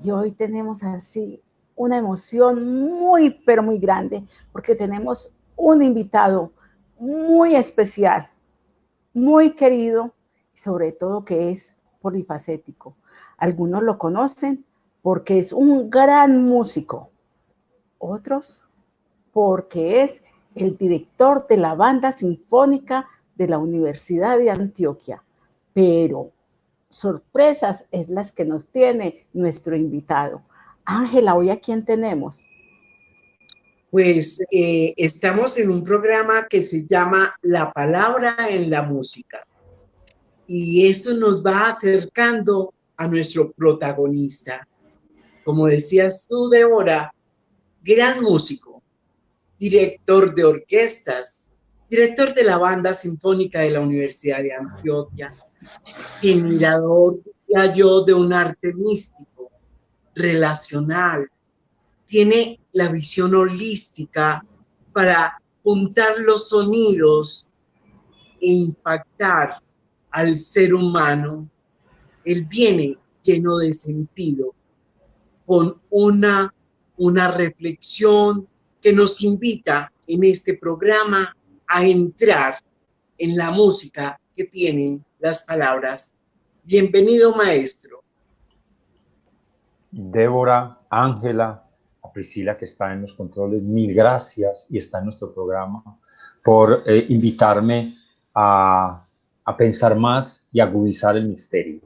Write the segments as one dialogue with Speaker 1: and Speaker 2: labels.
Speaker 1: Y hoy tenemos así una emoción muy, pero muy grande, porque tenemos un invitado muy especial, muy querido, y sobre todo que es polifacético. Algunos lo conocen porque es un gran músico, otros porque es el director de la banda sinfónica de la Universidad de Antioquia. Pero sorpresas es las que nos tiene nuestro invitado. Ángela, ¿hoy a quién tenemos?
Speaker 2: Pues estamos en un programa que se llama La Palabra en la Música. Y esto nos va acercando a nuestro protagonista. Como decías tú, Débora, gran músico, director de orquestas, director de la Banda Sinfónica de la Universidad de Antioquia, generador, diría yo, de un arte místico, relacional. Tiene la visión holística para juntar los sonidos e impactar al ser humano. Él viene lleno de sentido, con una reflexión que nos invita en este programa a entrar en la música que tienen las palabras. Bienvenido, maestro.
Speaker 3: Débora, Ángela, a Priscila que está en los controles, mil gracias y está en nuestro programa por invitarme a pensar más y agudizar el misterio.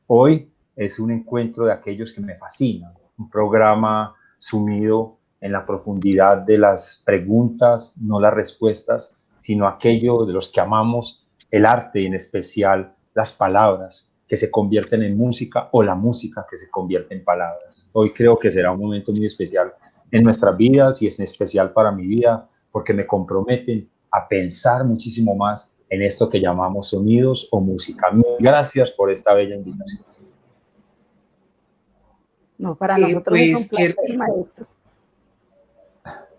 Speaker 3: Hoy es un encuentro de aquellos que me fascinan, un programa sumido en la profundidad de las preguntas, no las respuestas, sino aquello de los que amamos el arte y en especial las palabras que se convierten en música o la música que se convierte en palabras. Hoy creo que será un momento muy especial en nuestras vidas y es especial para mi vida porque me comprometen a pensar muchísimo más en esto que llamamos sonidos o música. Gracias por esta bella invitación.
Speaker 1: No, para nosotros es un
Speaker 2: Pues
Speaker 1: placer, maestro.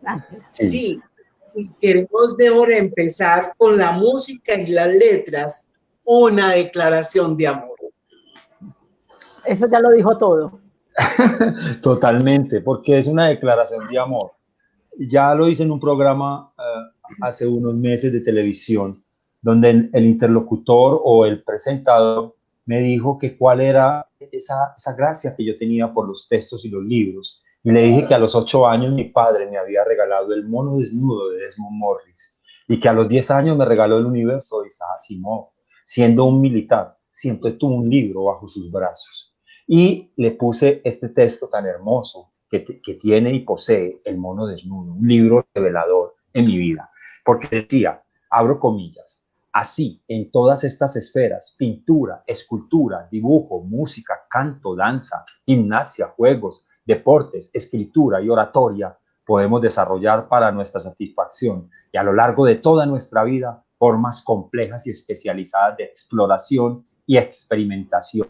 Speaker 1: Ángela.
Speaker 2: Sí, y queremos de ahora empezar con la música y las letras, una declaración de amor.
Speaker 1: Eso ya lo dijo todo.
Speaker 3: Totalmente, porque es una declaración de amor. Ya lo hice en un programa hace unos meses de televisión, donde el interlocutor o el presentador me dijo que cuál era esa gracia que yo tenía por los textos y los libros. Y le dije que a los 8 años mi padre me había regalado El mono desnudo de Desmond Morris y que a los 10 años me regaló El universo de Isaac Asimov. Siendo un militar, siempre tuvo un libro bajo sus brazos. Y le puse este texto tan hermoso que tiene y posee El mono desnudo, un libro revelador en mi vida, porque decía, abro comillas, así en todas estas esferas, pintura, escultura, dibujo, música, canto, danza, gimnasia, juegos, deportes, escritura y oratoria, podemos desarrollar para nuestra satisfacción y a lo largo de toda nuestra vida formas complejas y especializadas de exploración y experimentación.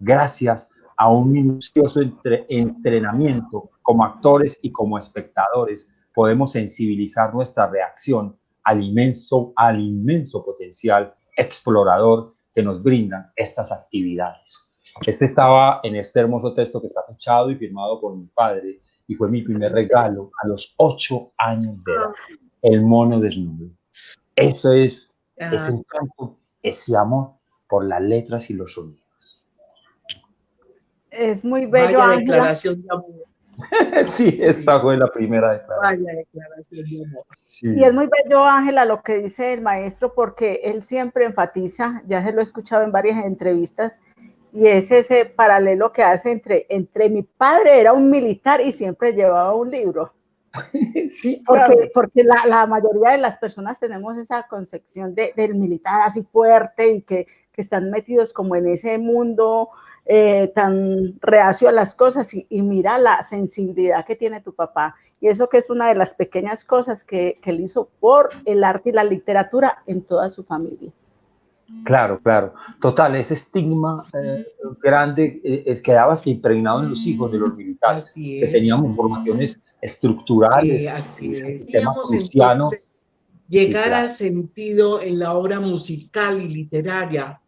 Speaker 3: Gracias a un minucioso entrenamiento como actores y como espectadores, podemos sensibilizar nuestra reacción al inmenso potencial explorador que nos brindan estas actividades. Este estaba en este hermoso texto que está fechado y firmado por mi padre y fue mi primer regalo a los 8 años de edad, El mono desnudo. Eso es ese encanto, ese amor por las letras y los sonidos.
Speaker 1: Es muy bello,
Speaker 2: Vaya
Speaker 1: Ángela.
Speaker 2: declaración de amor.
Speaker 3: Sí, esta fue la primera declaración.
Speaker 2: Vaya declaración de amor.
Speaker 3: Sí.
Speaker 1: Y es muy bello, Ángela, lo que dice el maestro, porque él siempre enfatiza, ya se lo he escuchado en varias entrevistas, y es ese paralelo que hace entre mi padre era un militar y siempre llevaba un libro.
Speaker 3: Sí, claro.
Speaker 1: Porque la mayoría de las personas tenemos esa concepción del militar así fuerte y que están metidos como en ese mundo tan reacio a las cosas y mira la sensibilidad que tiene tu papá. Y eso que es una de las pequeñas cosas que él hizo por el arte y la literatura en toda su familia.
Speaker 3: Claro, claro. Total, ese estigma grande quedaba hasta impregnado en los hijos de los militares,
Speaker 2: Así
Speaker 3: que
Speaker 2: es.
Speaker 3: teníamos formaciones estructurales,
Speaker 2: Así
Speaker 3: ese
Speaker 2: es.
Speaker 3: sistema
Speaker 2: Queríamos
Speaker 3: prusiano.
Speaker 2: entonces
Speaker 3: Sí,
Speaker 2: llegar
Speaker 3: claro.
Speaker 2: al sentido en la obra musical y literaria.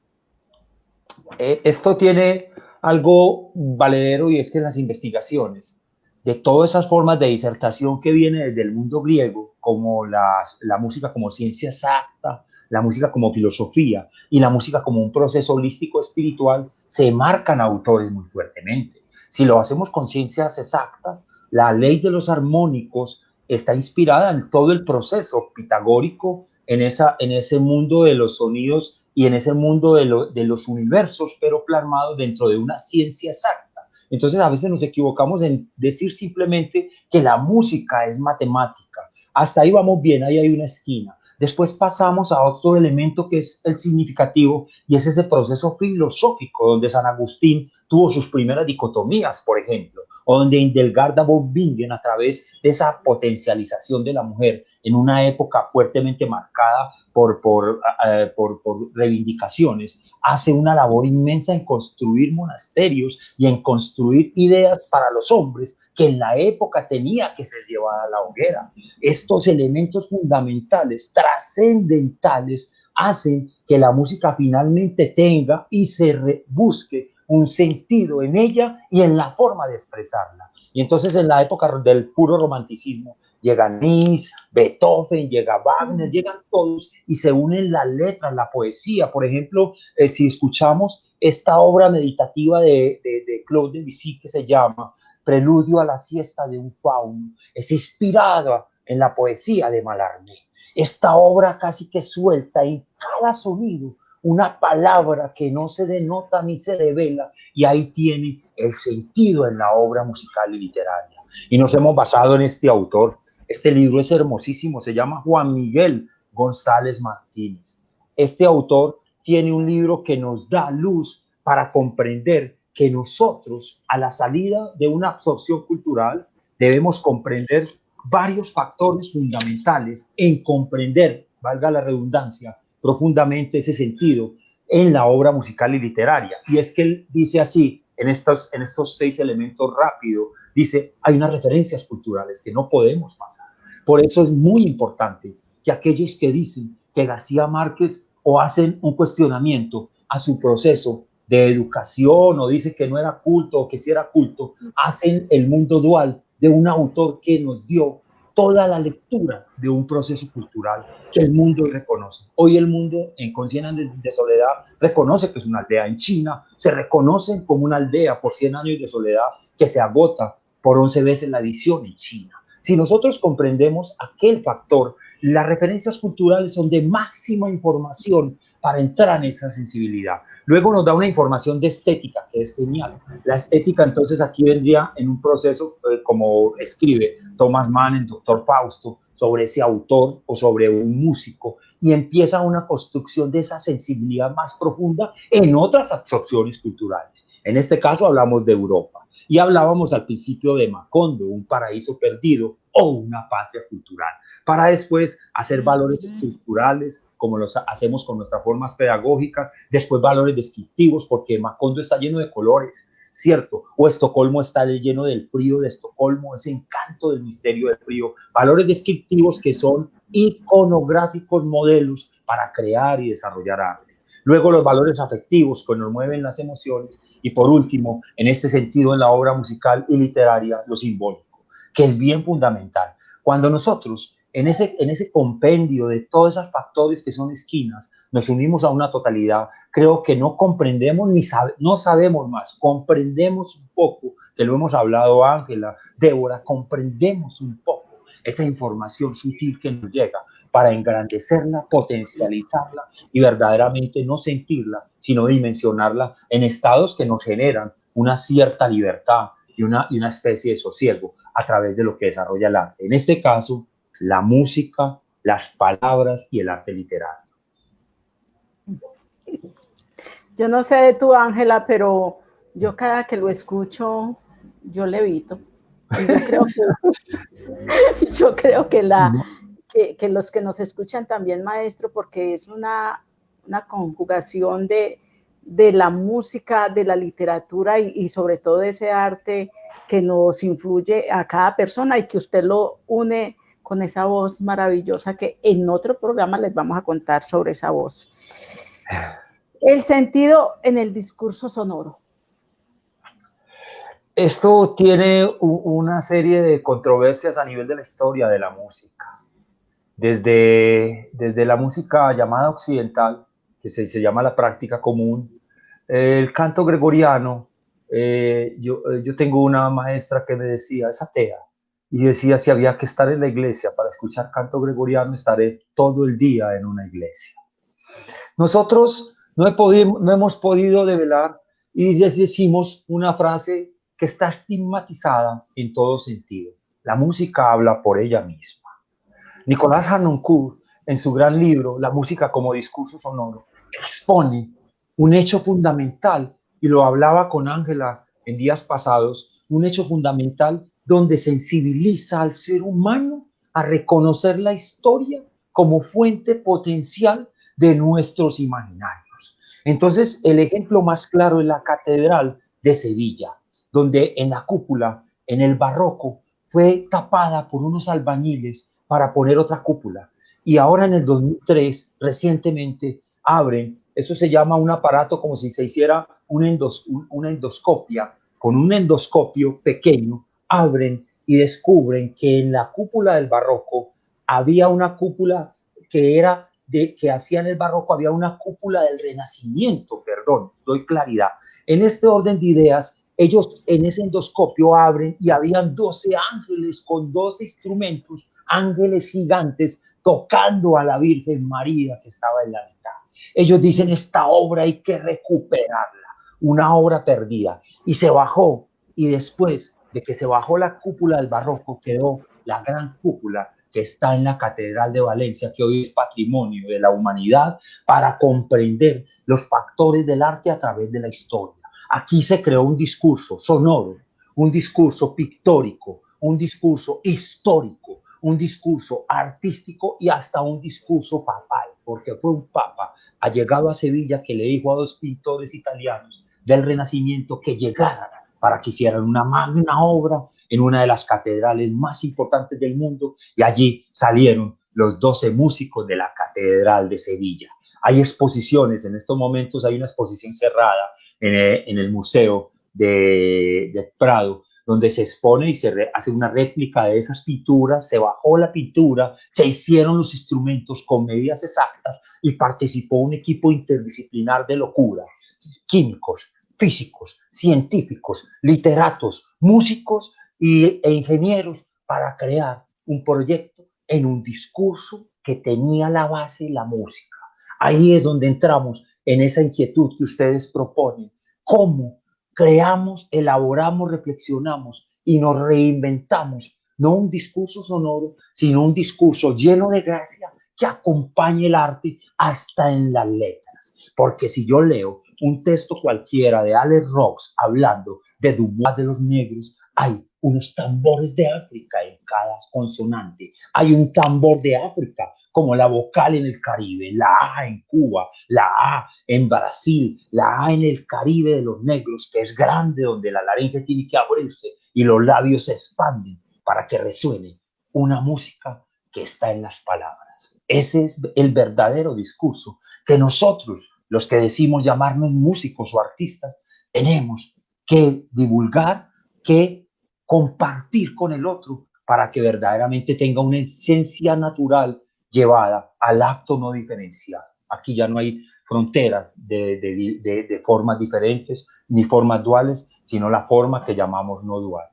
Speaker 3: Esto tiene algo valedero, y es que las investigaciones de todas esas formas de disertación que viene desde el mundo griego, como la música como ciencia exacta, la música como filosofía y la música como un proceso holístico espiritual, se marcan autores muy fuertemente. Si lo hacemos con ciencias exactas, la ley de los armónicos está inspirada en todo el proceso pitagórico, en ese mundo de los sonidos y en ese mundo de los universos, pero plasmados dentro de una ciencia exacta. Entonces a veces nos equivocamos en decir simplemente que la música es matemática. Hasta ahí vamos bien, ahí hay una esquina. Después pasamos a otro elemento que es el significativo, y es ese proceso filosófico donde San Agustín tuvo sus primeras dicotomías, por ejemplo, o donde Hildegard von Bingen, a través de esa potencialización de la mujer en una época fuertemente marcada por reivindicaciones, hace una labor inmensa en construir monasterios y en construir ideas para los hombres que en la época tenía que ser llevada a la hoguera. Estos elementos fundamentales, trascendentales, hacen que la música finalmente tenga y se busque un sentido en ella y en la forma de expresarla. Y entonces en la época del puro romanticismo llega Nietzsche, Beethoven, llega Wagner, llegan todos y se unen las letras, la poesía. Por ejemplo, si escuchamos esta obra meditativa de Claude Debussy que se llama Preludio a la siesta de un fauno, es inspirada en la poesía de Mallarmé. Esta obra casi que suelta en cada sonido una palabra que no se denota ni se devela, y ahí tiene el sentido en la obra musical y literaria. Y nos hemos basado en este autor. Este libro es hermosísimo, se llama Juan Miguel González Martínez. Este autor tiene un libro que nos da luz para comprender que nosotros, a la salida de una absorción cultural, debemos comprender varios factores fundamentales en comprender, valga la redundancia, profundamente ese sentido en la obra musical y literaria. Y es que él dice así, en estos 6 elementos rápidos, dice, hay unas referencias culturales que no podemos pasar. Por eso es muy importante que aquellos que dicen que García Márquez o hacen un cuestionamiento a su proceso de educación o dicen que no era culto o que sí era culto, hacen el mundo dual de un autor que nos dio toda la lectura de un proceso cultural que el mundo reconoce. Hoy el mundo en con 100 años de soledad reconoce que es una aldea. En China se reconoce como una aldea por 100 años de soledad que se agota por 11 veces la edición en China. Si nosotros comprendemos aquel factor, las referencias culturales son de máxima información para entrar en esa sensibilidad. Luego nos da una información de estética, que es genial. La estética, entonces, aquí vendría en un proceso, como escribe Thomas Mann en Doctor Fausto, sobre ese autor o sobre un músico, y empieza una construcción de esa sensibilidad más profunda en otras absorciones culturales. En este caso hablamos de Europa. Y hablábamos al principio de Macondo, un paraíso perdido o una patria cultural, para después hacer valores estructurales, como los hacemos con nuestras formas pedagógicas, después valores descriptivos, porque Macondo está lleno de colores, ¿cierto? O Estocolmo está lleno del frío de Estocolmo, ese encanto del misterio del frío, valores descriptivos que son iconográficos modelos para crear y desarrollar arte. Luego los valores afectivos que nos mueven las emociones, y por último, en este sentido, en la obra musical y literaria, lo simbólico, que es bien fundamental. Cuando nosotros, en ese compendio de todos esos factores que son esquinas, nos unimos a una totalidad, creo que no comprendemos no sabemos más, comprendemos un poco, que lo hemos hablado Ángela, Débora, comprendemos un poco esa información sutil que nos llega para engrandecerla, potencializarla y verdaderamente no sentirla, sino dimensionarla en estados que nos generan una cierta libertad y una especie de sosiego a través de lo que desarrolla el arte. En este caso, la música, las palabras y el arte literario.
Speaker 1: Yo no sé de tú, Ángela, pero yo cada que lo escucho, yo levito. Y yo creo que los que nos escuchan también, maestro, porque es una conjugación de la música, de la literatura y sobre todo de ese arte que nos influye a cada persona y que usted lo une con esa voz maravillosa que en otro programa les vamos a contar sobre esa voz. El sentido en el discurso sonoro.
Speaker 3: Esto tiene una serie de controversias a nivel de la historia de la música. Desde la música llamada occidental, que se llama la práctica común, el canto gregoriano, yo tengo una maestra que me decía, es atea, y decía, si había que estar en la iglesia para escuchar canto gregoriano, estaré todo el día en una iglesia. Nosotros no hemos podido develar y les decimos una frase que está estigmatizada en todo sentido. La música habla por ella misma. Nicolás Harnoncourt, en su gran libro La música como discurso sonoro, expone un hecho fundamental, y lo hablaba con Ángela en días pasados, un hecho fundamental donde sensibiliza al ser humano a reconocer la historia como fuente potencial de nuestros imaginarios. Entonces, el ejemplo más claro es la Catedral de Sevilla, donde en la cúpula, en el barroco, fue tapada por unos albañiles para poner otra cúpula. Y ahora en el 2003, recientemente, abren, eso se llama un aparato como si se hiciera una endoscopia, con un endoscopio pequeño, abren y descubren que en la cúpula del barroco había una cúpula que era que hacía en el barroco, había una cúpula del Renacimiento, perdón, doy claridad. En este orden de ideas, ellos en ese endoscopio abren y habían 12 ángeles con 12 instrumentos, ángeles gigantes tocando a la Virgen María que estaba en la mitad. Ellos dicen, esta obra hay que recuperarla, una obra perdida. Y se bajó, y después de que se bajó la cúpula del barroco, quedó la gran cúpula que está en la Catedral de Valencia, que hoy es patrimonio de la humanidad, para comprender los factores del arte a través de la historia. Aquí se creó un discurso sonoro, un discurso pictórico, un discurso histórico, un discurso artístico y hasta un discurso papal, porque fue un papa allegado a Sevilla que le dijo a dos pintores italianos del Renacimiento que llegaran para que hicieran una magna obra en una de las catedrales más importantes del mundo, y allí salieron los 12 músicos de la Catedral de Sevilla. Hay exposiciones, en estos momentos hay una exposición cerrada en el Museo de Prado, donde se expone y hace una réplica de esas pinturas, se bajó la pintura, se hicieron los instrumentos con medidas exactas y participó un equipo interdisciplinar de locura, químicos, físicos, científicos, literatos, músicos e ingenieros para crear un proyecto en un discurso que tenía la base la música. Ahí es donde entramos en esa inquietud que ustedes proponen. ¿Cómo creamos, elaboramos, reflexionamos y nos reinventamos? No un discurso sonoro, sino un discurso lleno de gracia que acompañe el arte hasta en las letras. Porque si yo leo un texto cualquiera de Alex Ross hablando de Dubois de los negros, hay unos tambores de África en cada consonante. Hay un tambor de África, como la vocal en el Caribe, la A en Cuba, la A en Brasil, la A en el Caribe de los negros, que es grande, donde la laringe tiene que abrirse y los labios se expanden para que resuene una música que está en las palabras. Ese es el verdadero discurso que nosotros, los que decimos llamarnos músicos o artistas, tenemos que divulgar, que compartir con el otro para que verdaderamente tenga una esencia natural llevada al acto no diferenciado. Aquí ya no hay fronteras de formas diferentes ni formas duales, sino la forma que llamamos no dual.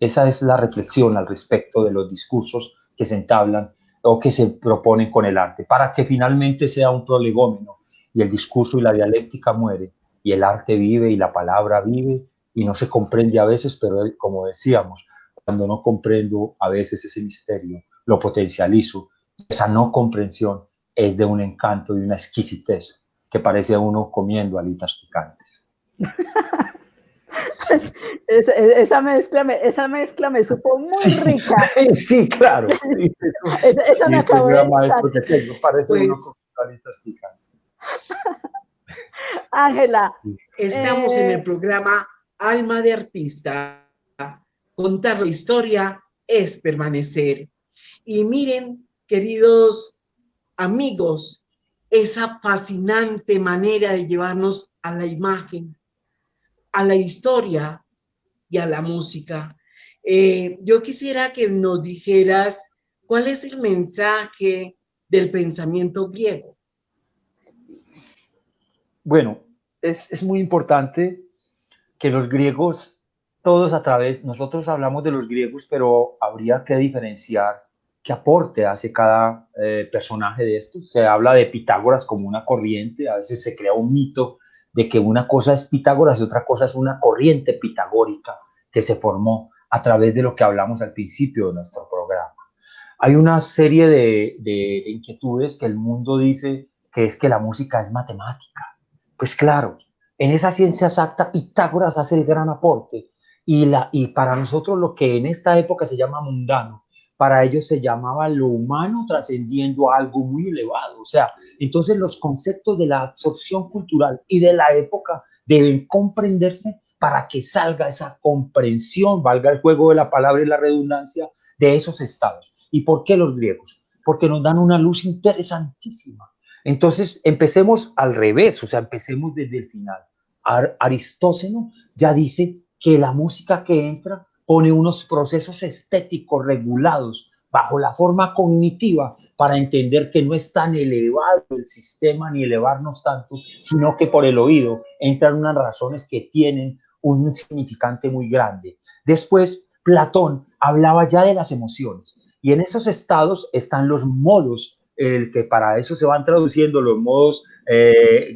Speaker 3: Esa es la reflexión al respecto de los discursos que se entablan o que se proponen con el arte, para que finalmente sea un prolegómeno y el discurso y la dialéctica muere y el arte vive y la palabra vive y no se comprende a veces, pero como decíamos, cuando no comprendo a veces ese misterio, lo potencializo. Esa no comprensión es de un encanto y una exquisitez que parece a uno comiendo alitas picantes.
Speaker 1: Esa mezcla me supo muy rica.
Speaker 3: Sí, claro.
Speaker 1: Esa me acabó de
Speaker 3: maestro que tengo, parece pues, uno con alitas picantes.
Speaker 1: Ángela.
Speaker 2: Estamos en el programa Alma de Artista. Contar la historia es permanecer. Y miren, queridos amigos, esa fascinante manera de llevarnos a la imagen, a la historia y a la música. Yo quisiera que nos dijeras cuál es el mensaje del pensamiento griego.
Speaker 3: Bueno, es muy importante que los griegos, todos a través, nosotros hablamos de los griegos, pero habría que diferenciar qué aporte hace cada personaje de estos. Se habla de Pitágoras como una corriente, a veces se crea un mito de que una cosa es Pitágoras y otra cosa es una corriente pitagórica que se formó a través de lo que hablamos al principio de nuestro programa. Hay una serie de inquietudes que el mundo dice que es que la música es matemática. Pues claro, en esa ciencia exacta Pitágoras hace el gran aporte y para nosotros lo que en esta época se llama mundano, para ellos se llamaba lo humano trascendiendo a algo muy elevado. O sea, entonces los conceptos de la absorción cultural y de la época deben comprenderse para que salga esa comprensión, valga el juego de la palabra y la redundancia, de esos estados. ¿Y por qué los griegos? Porque nos dan una luz interesantísima. Entonces, empecemos al revés, o sea, empecemos desde el final. Aristóteles ya dice que la música que entra pone unos procesos estéticos regulados bajo la forma cognitiva para entender que no es tan elevado el sistema ni elevarnos tanto, sino que por el oído entran unas razones que tienen un significante muy grande. Después, Platón hablaba ya de las emociones y en esos estados están los modos, el que para eso se van traduciendo los modos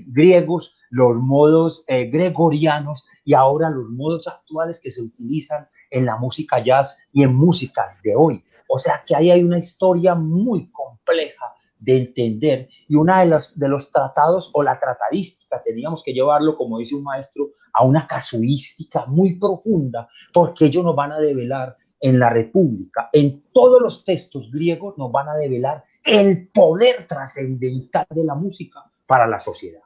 Speaker 3: griegos, los modos gregorianos y ahora los modos actuales que se utilizan en la música jazz y en músicas de hoy. O sea que ahí hay una historia muy compleja de entender y una de los tratados o la tratadística teníamos que llevarlo, como dice un maestro, a una casuística muy profunda porque ellos nos van a develar en la República, en todos los textos griegos nos van a develar el poder trascendental de la música para la sociedad.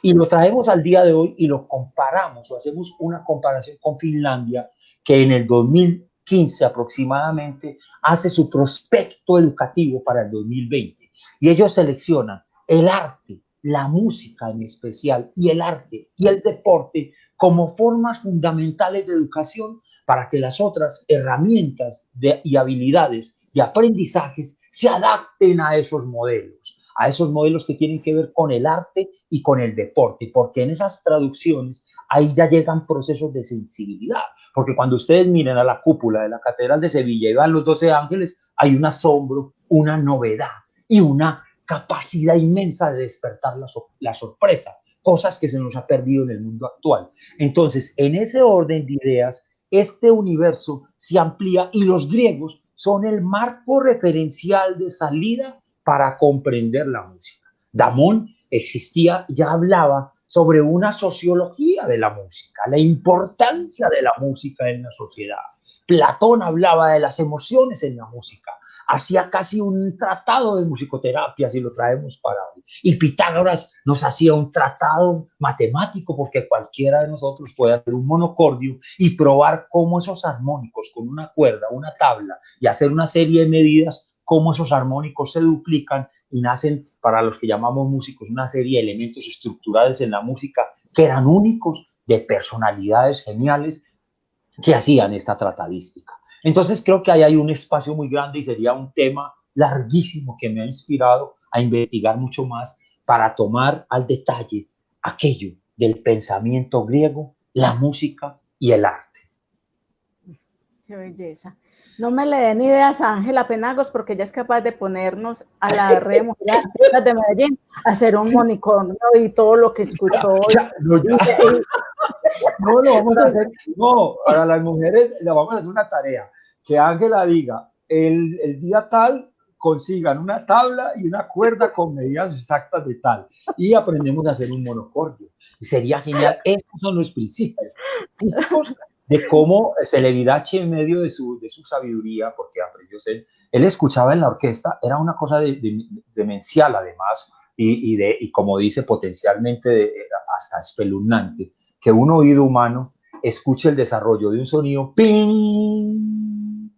Speaker 3: Y lo traemos al día de hoy y lo comparamos o hacemos una comparación con Finlandia, que en el 2015 aproximadamente hace su prospecto educativo para el 2020. Y ellos seleccionan el arte, la música en especial, y el arte y el deporte como formas fundamentales de educación para que las otras herramientas y habilidades y aprendizajes se adapten a esos modelos que tienen que ver con el arte y con el deporte, porque en esas traducciones ahí ya llegan procesos de sensibilidad, porque cuando ustedes miren a la cúpula de la Catedral de Sevilla y van los 12 ángeles, hay un asombro, una novedad y una capacidad inmensa de despertar la sorpresa, cosas que se nos ha perdido en el mundo actual. Entonces, en ese orden de ideas, este universo se amplía y los griegos son el marco referencial de salida para comprender la música. Damón existía, ya hablaba sobre una sociología de la música, la importancia de la música en la sociedad. Platón hablaba de las emociones en la música, hacía casi un tratado de musicoterapia si lo traemos para hoy. Y Pitágoras nos hacía un tratado matemático porque cualquiera de nosotros puede hacer un monocordio y probar cómo esos armónicos con una cuerda, una tabla y hacer una serie de medidas, cómo esos armónicos se duplican y nacen, para los que llamamos músicos, una serie de elementos estructurales en la música que eran únicos, de personalidades geniales que hacían esta tratadística. Entonces creo que ahí hay un espacio muy grande y sería un tema larguísimo que me ha inspirado a investigar mucho más para tomar al detalle aquello del pensamiento griego, la música y el arte.
Speaker 1: Qué belleza. No me le den ideas a Ángela Penagos porque ella es capaz de ponernos a la red mujer de Medellín a hacer un monicornio y todo lo que escuchó hoy.
Speaker 3: No, lo vamos a hacer. No, para las mujeres le vamos a hacer una tarea. Que Ángela diga, el día tal consigan una tabla y una cuerda con medidas exactas de tal. Y aprendemos a hacer un monocordio. Y sería genial. Estos son los principios de cómo Celibidache en medio de su sabiduría, porque aprendió a ser, él escuchaba en la orquesta, era una cosa demencial además, y como dice, potencialmente hasta espeluznante, que un oído humano escuche el desarrollo de un sonido ¡ping!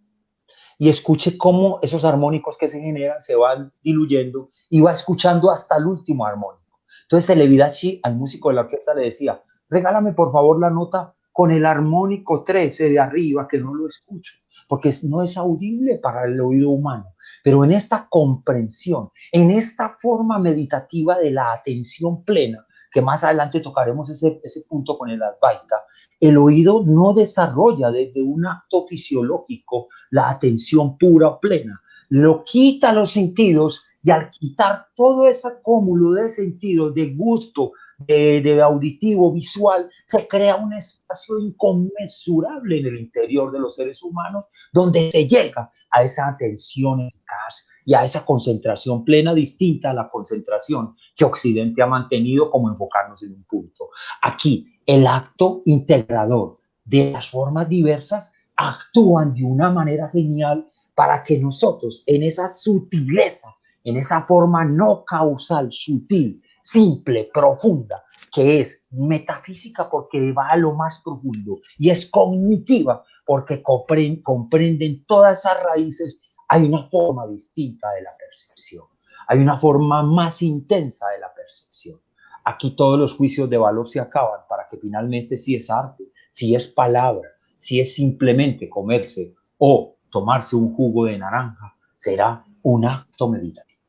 Speaker 3: Y escuche cómo esos armónicos que se generan se van diluyendo y va escuchando hasta el último armónico. Entonces Celibidache al músico de la orquesta le decía, regálame por favor la nota con el armónico 13 de arriba que no lo escucho, porque no es audible para el oído humano. Pero en esta comprensión, en esta forma meditativa de la atención plena, que más adelante tocaremos ese punto con el Advaita, el oído no desarrolla desde un acto fisiológico la atención pura plena, lo quita los sentidos y al quitar todo ese cúmulo de sentidos, de gusto, de auditivo, visual, se crea un espacio inconmensurable en el interior de los seres humanos donde se llega a esa atención eficaz y a esa concentración plena distinta a la concentración que Occidente ha mantenido como enfocarnos en un punto. Aquí, el acto integrador de las formas diversas actúan de una manera genial para que nosotros, en esa sutileza, en esa forma no causal, sutil, simple, profunda, que es metafísica porque va a lo más profundo y es cognitiva porque comprenden todas esas raíces, hay una forma distinta de la percepción, hay una forma más intensa de la percepción. Aquí todos los juicios de valor se acaban para que finalmente si es arte, si es palabra, si es simplemente comerse o tomarse un jugo de naranja, será un acto meditativo.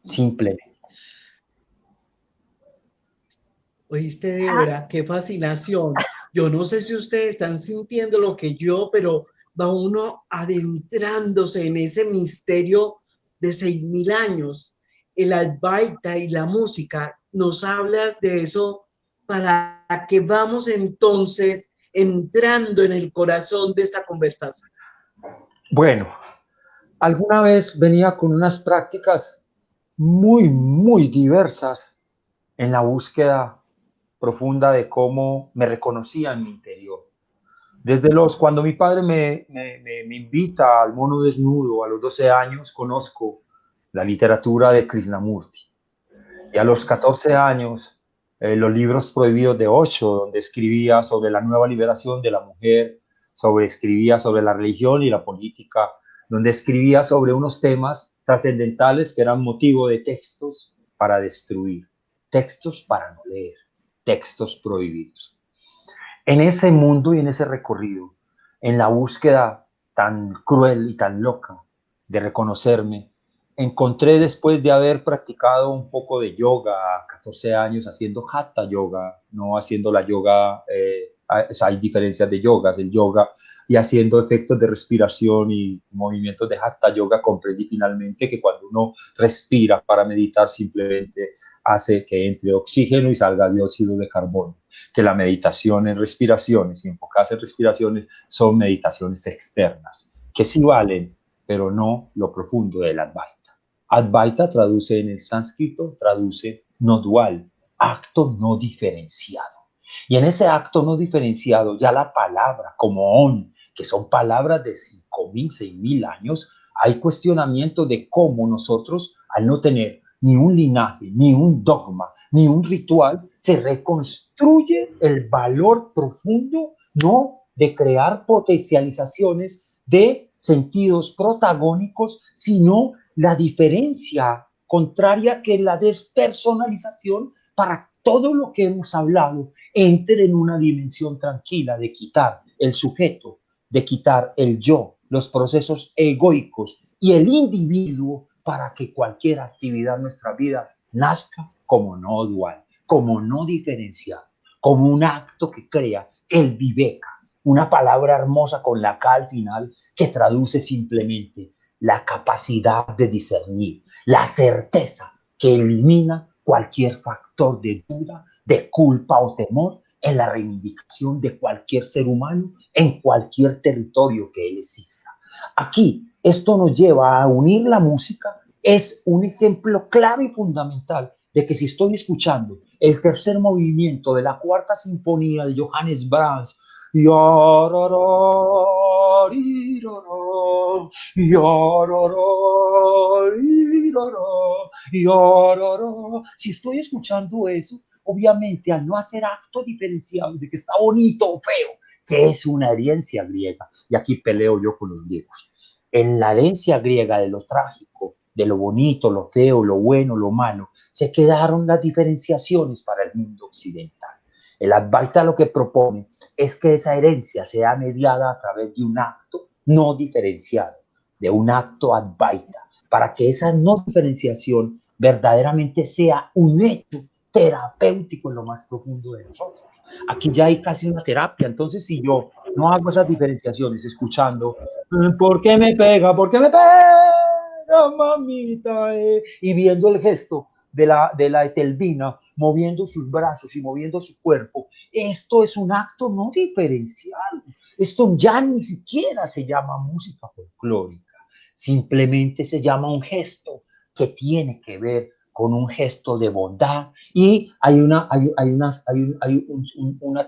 Speaker 3: Simplemente.
Speaker 2: Oíste, Débora, qué fascinación. Yo no sé si ustedes están sintiendo lo que yo, pero va uno adentrándose en ese misterio de 6.000 años. El Advaita y la música, nos hablas de eso para que vamos entonces entrando en el corazón de esta conversación.
Speaker 3: Bueno, alguna vez venía con unas prácticas muy diversas en la búsqueda profunda de cómo me reconocía en mi interior. Cuando mi padre me invita al mono desnudo a los 12 años, conozco la literatura de Krishnamurti. Y a los 14 años, los libros prohibidos de Osho, donde escribía sobre la nueva liberación de la mujer, escribía sobre la religión y la política, donde escribía sobre unos temas trascendentales que eran motivo de textos para destruir, textos para no leer, textos prohibidos. En ese mundo y en ese recorrido, en la búsqueda tan cruel y tan loca de reconocerme, encontré después de haber practicado un poco de yoga a 14 años, haciendo hatha yoga, no haciendo la yoga, hay diferencias de yogas, el yoga, y haciendo efectos de respiración y movimientos de hatha yoga, comprendí finalmente que cuando uno respira para meditar simplemente hace que entre oxígeno y salga dióxido de carbono, que la meditación en respiraciones y enfocarse en respiraciones son meditaciones externas, que sí valen, pero no lo profundo del Advaita. Advaita traduce en el sánscrito, traduce no dual, acto no diferenciado. Y en ese acto no diferenciado, ya la palabra como on, que son palabras de 5.000, 6.000 años, hay cuestionamiento de cómo nosotros, al no tener ni un linaje, ni un dogma, ni un ritual, se reconstruye el valor profundo, no de crear potencializaciones de sentidos protagónicos, sino la diferencia contraria que es la despersonalización para todo lo que hemos hablado entre en una dimensión tranquila de quitar el sujeto, de quitar el yo, los procesos egoicos y el individuo para que cualquier actividad en nuestra vida nazca como no dual, como no diferenciado, como un acto que crea el viveka, una palabra hermosa con la K al final que traduce simplemente la capacidad de discernir, la certeza que elimina cualquier factor de duda, de culpa o temor en la reivindicación de cualquier ser humano en cualquier territorio que él exista. Aquí, esto nos lleva a unir la música, es un ejemplo clave y fundamental de que si estoy escuchando el tercer movimiento de la cuarta sinfonía de Johannes Brahms, si estoy escuchando eso, obviamente al no hacer acto diferenciado de que está bonito o feo, que es una herencia griega, y aquí peleo yo con los griegos, en la herencia griega de lo trágico, de lo bonito, lo feo, lo bueno, lo malo, se quedaron las diferenciaciones para el mundo occidental. El Advaita lo que propone es que esa herencia sea mediada a través de un acto no diferenciado, de un acto Advaita, para que esa no diferenciación verdaderamente sea un hecho terapéutico en lo más profundo de nosotros. Aquí ya hay casi una terapia, entonces si yo no hago esas diferenciaciones escuchando, ¿por qué me pega? ¿Por qué me pega, mamita? Y viendo el gesto de la Etelvina moviendo sus brazos y moviendo su cuerpo, esto es un acto no diferencial. Esto ya ni siquiera se llama música folclórica, simplemente se llama un gesto que tiene que ver con un gesto de bondad. Y hay una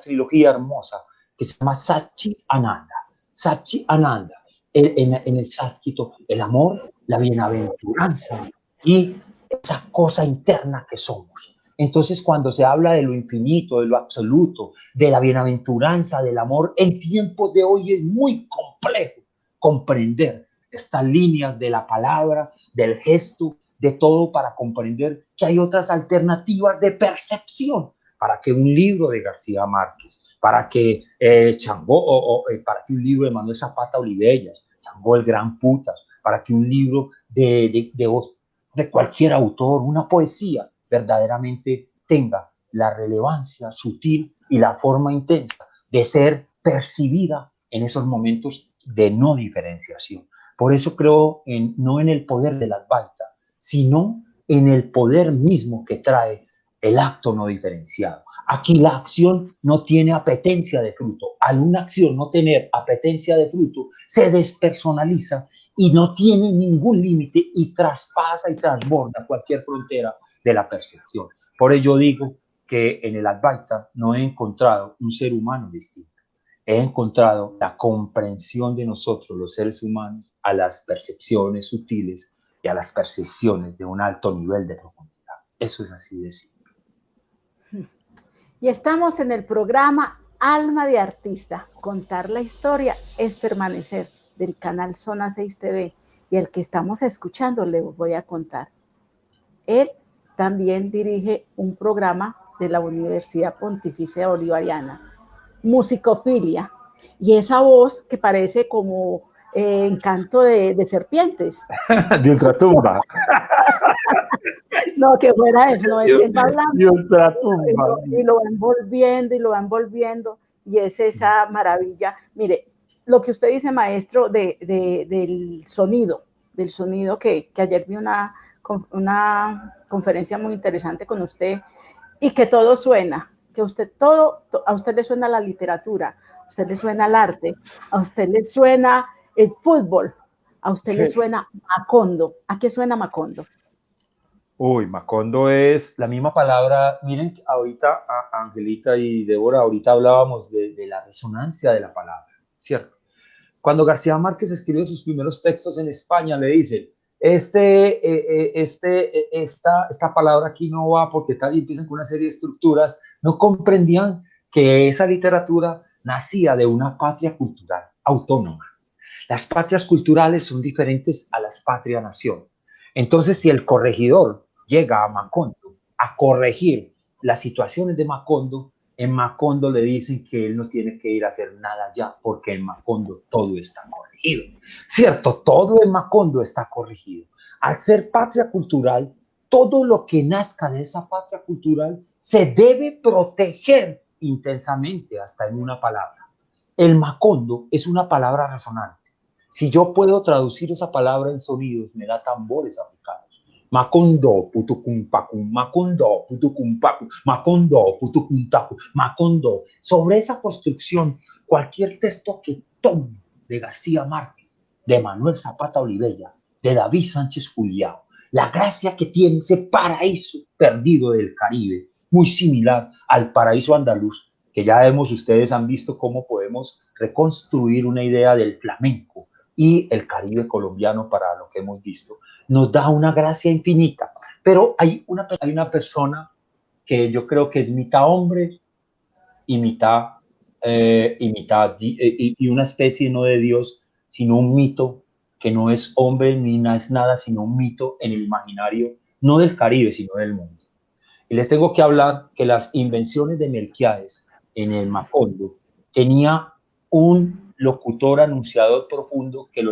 Speaker 3: trilogía hermosa que se llama Sachi Ananda. Sachi Ananda, en el sánscrito, el amor, la bienaventuranza y esa cosa interna que somos. Entonces, cuando se habla de lo infinito, de lo absoluto, de la bienaventuranza, del amor, en tiempos de hoy es muy complejo comprender estas líneas de la palabra, del gesto, de todo, para comprender que hay otras alternativas de percepción para que un libro de García Márquez, para que Changó, para que un libro de Manuel Zapata Olivellas, Changó el Gran Putas, para que un libro de cualquier autor, una poesía, verdaderamente tenga la relevancia sutil y la forma intensa de ser percibida en esos momentos de no diferenciación. Por eso creo no en el poder de la Advaita, sino en el poder mismo que trae el acto no diferenciado. Aquí la acción no tiene apetencia de fruto. Al una acción no tener apetencia de fruto, se despersonaliza y no tiene ningún límite y traspasa y transborda cualquier frontera de la percepción. Por ello digo que en el Advaita no he encontrado un ser humano distinto. He encontrado la comprensión de nosotros, los seres humanos, a las percepciones sutiles y a las percepciones de un alto nivel de profundidad. Eso es así de simple.
Speaker 1: Y estamos en el programa Alma de Artista. Contar la historia es permanecer, del canal Zona 6 TV. Y el que estamos escuchando le voy a contar. Él también dirige un programa de la Universidad Pontificia Bolivariana, Musicofilia. Y esa voz que parece como encanto de serpientes.
Speaker 3: De ultratumba.
Speaker 1: No, que fuera eso, no, él va hablando
Speaker 3: de ultratumba.
Speaker 1: Y lo va envolviendo y lo va envolviendo, y es esa maravilla. Mire, lo que usted dice, maestro, del sonido que ayer vi una conferencia muy interesante con usted, y que todo suena, que usted a usted le suena la literatura, a usted le suena el arte, a usted le suena el fútbol, a usted le suena Macondo. ¿A qué suena Macondo?
Speaker 3: Uy, Macondo es la misma palabra. Miren, ahorita Angelita y Débora, ahorita hablábamos de la resonancia de la palabra, ¿cierto? Cuando García Márquez escribe sus primeros textos en España, le dice, esta palabra aquí no va porque tal, y empiezan con una serie de estructuras. No comprendían que esa literatura nacía de una patria cultural autónoma. Las patrias culturales son diferentes a las patria-nación. Entonces, si el corregidor llega a Macondo a corregir las situaciones de Macondo, en Macondo le dicen que él no tiene que ir a hacer nada ya, porque en Macondo todo está corregido. ¿Cierto? Todo en Macondo está corregido. Al ser patria cultural, todo lo que nazca de esa patria cultural se debe proteger intensamente, hasta en una palabra. El Macondo es una palabra resonante. Si yo puedo traducir esa palabra en sonidos, me da tambores africanos. Macondo, putucumpacum, Macondo, putucumpacum, Macondo, putucuntacu, Macondo. Sobre esa construcción, cualquier texto que tome de García Márquez, de Manuel Zapata Olivella, de David Sánchez Julião, la gracia que tiene ese paraíso perdido del Caribe, muy similar al paraíso andaluz, que ya ustedes han visto cómo podemos reconstruir una idea del flamenco y el Caribe colombiano para lo que hemos visto, nos da una gracia infinita. Pero hay una persona que yo creo que es mitad hombre y mitad, y una especie no de Dios, sino un mito que no es hombre ni es nada, sino un mito en el imaginario, no del Caribe, sino del mundo. Y les tengo que hablar que las invenciones de Melquiades en el Macondo tenía un locutor anunciador profundo que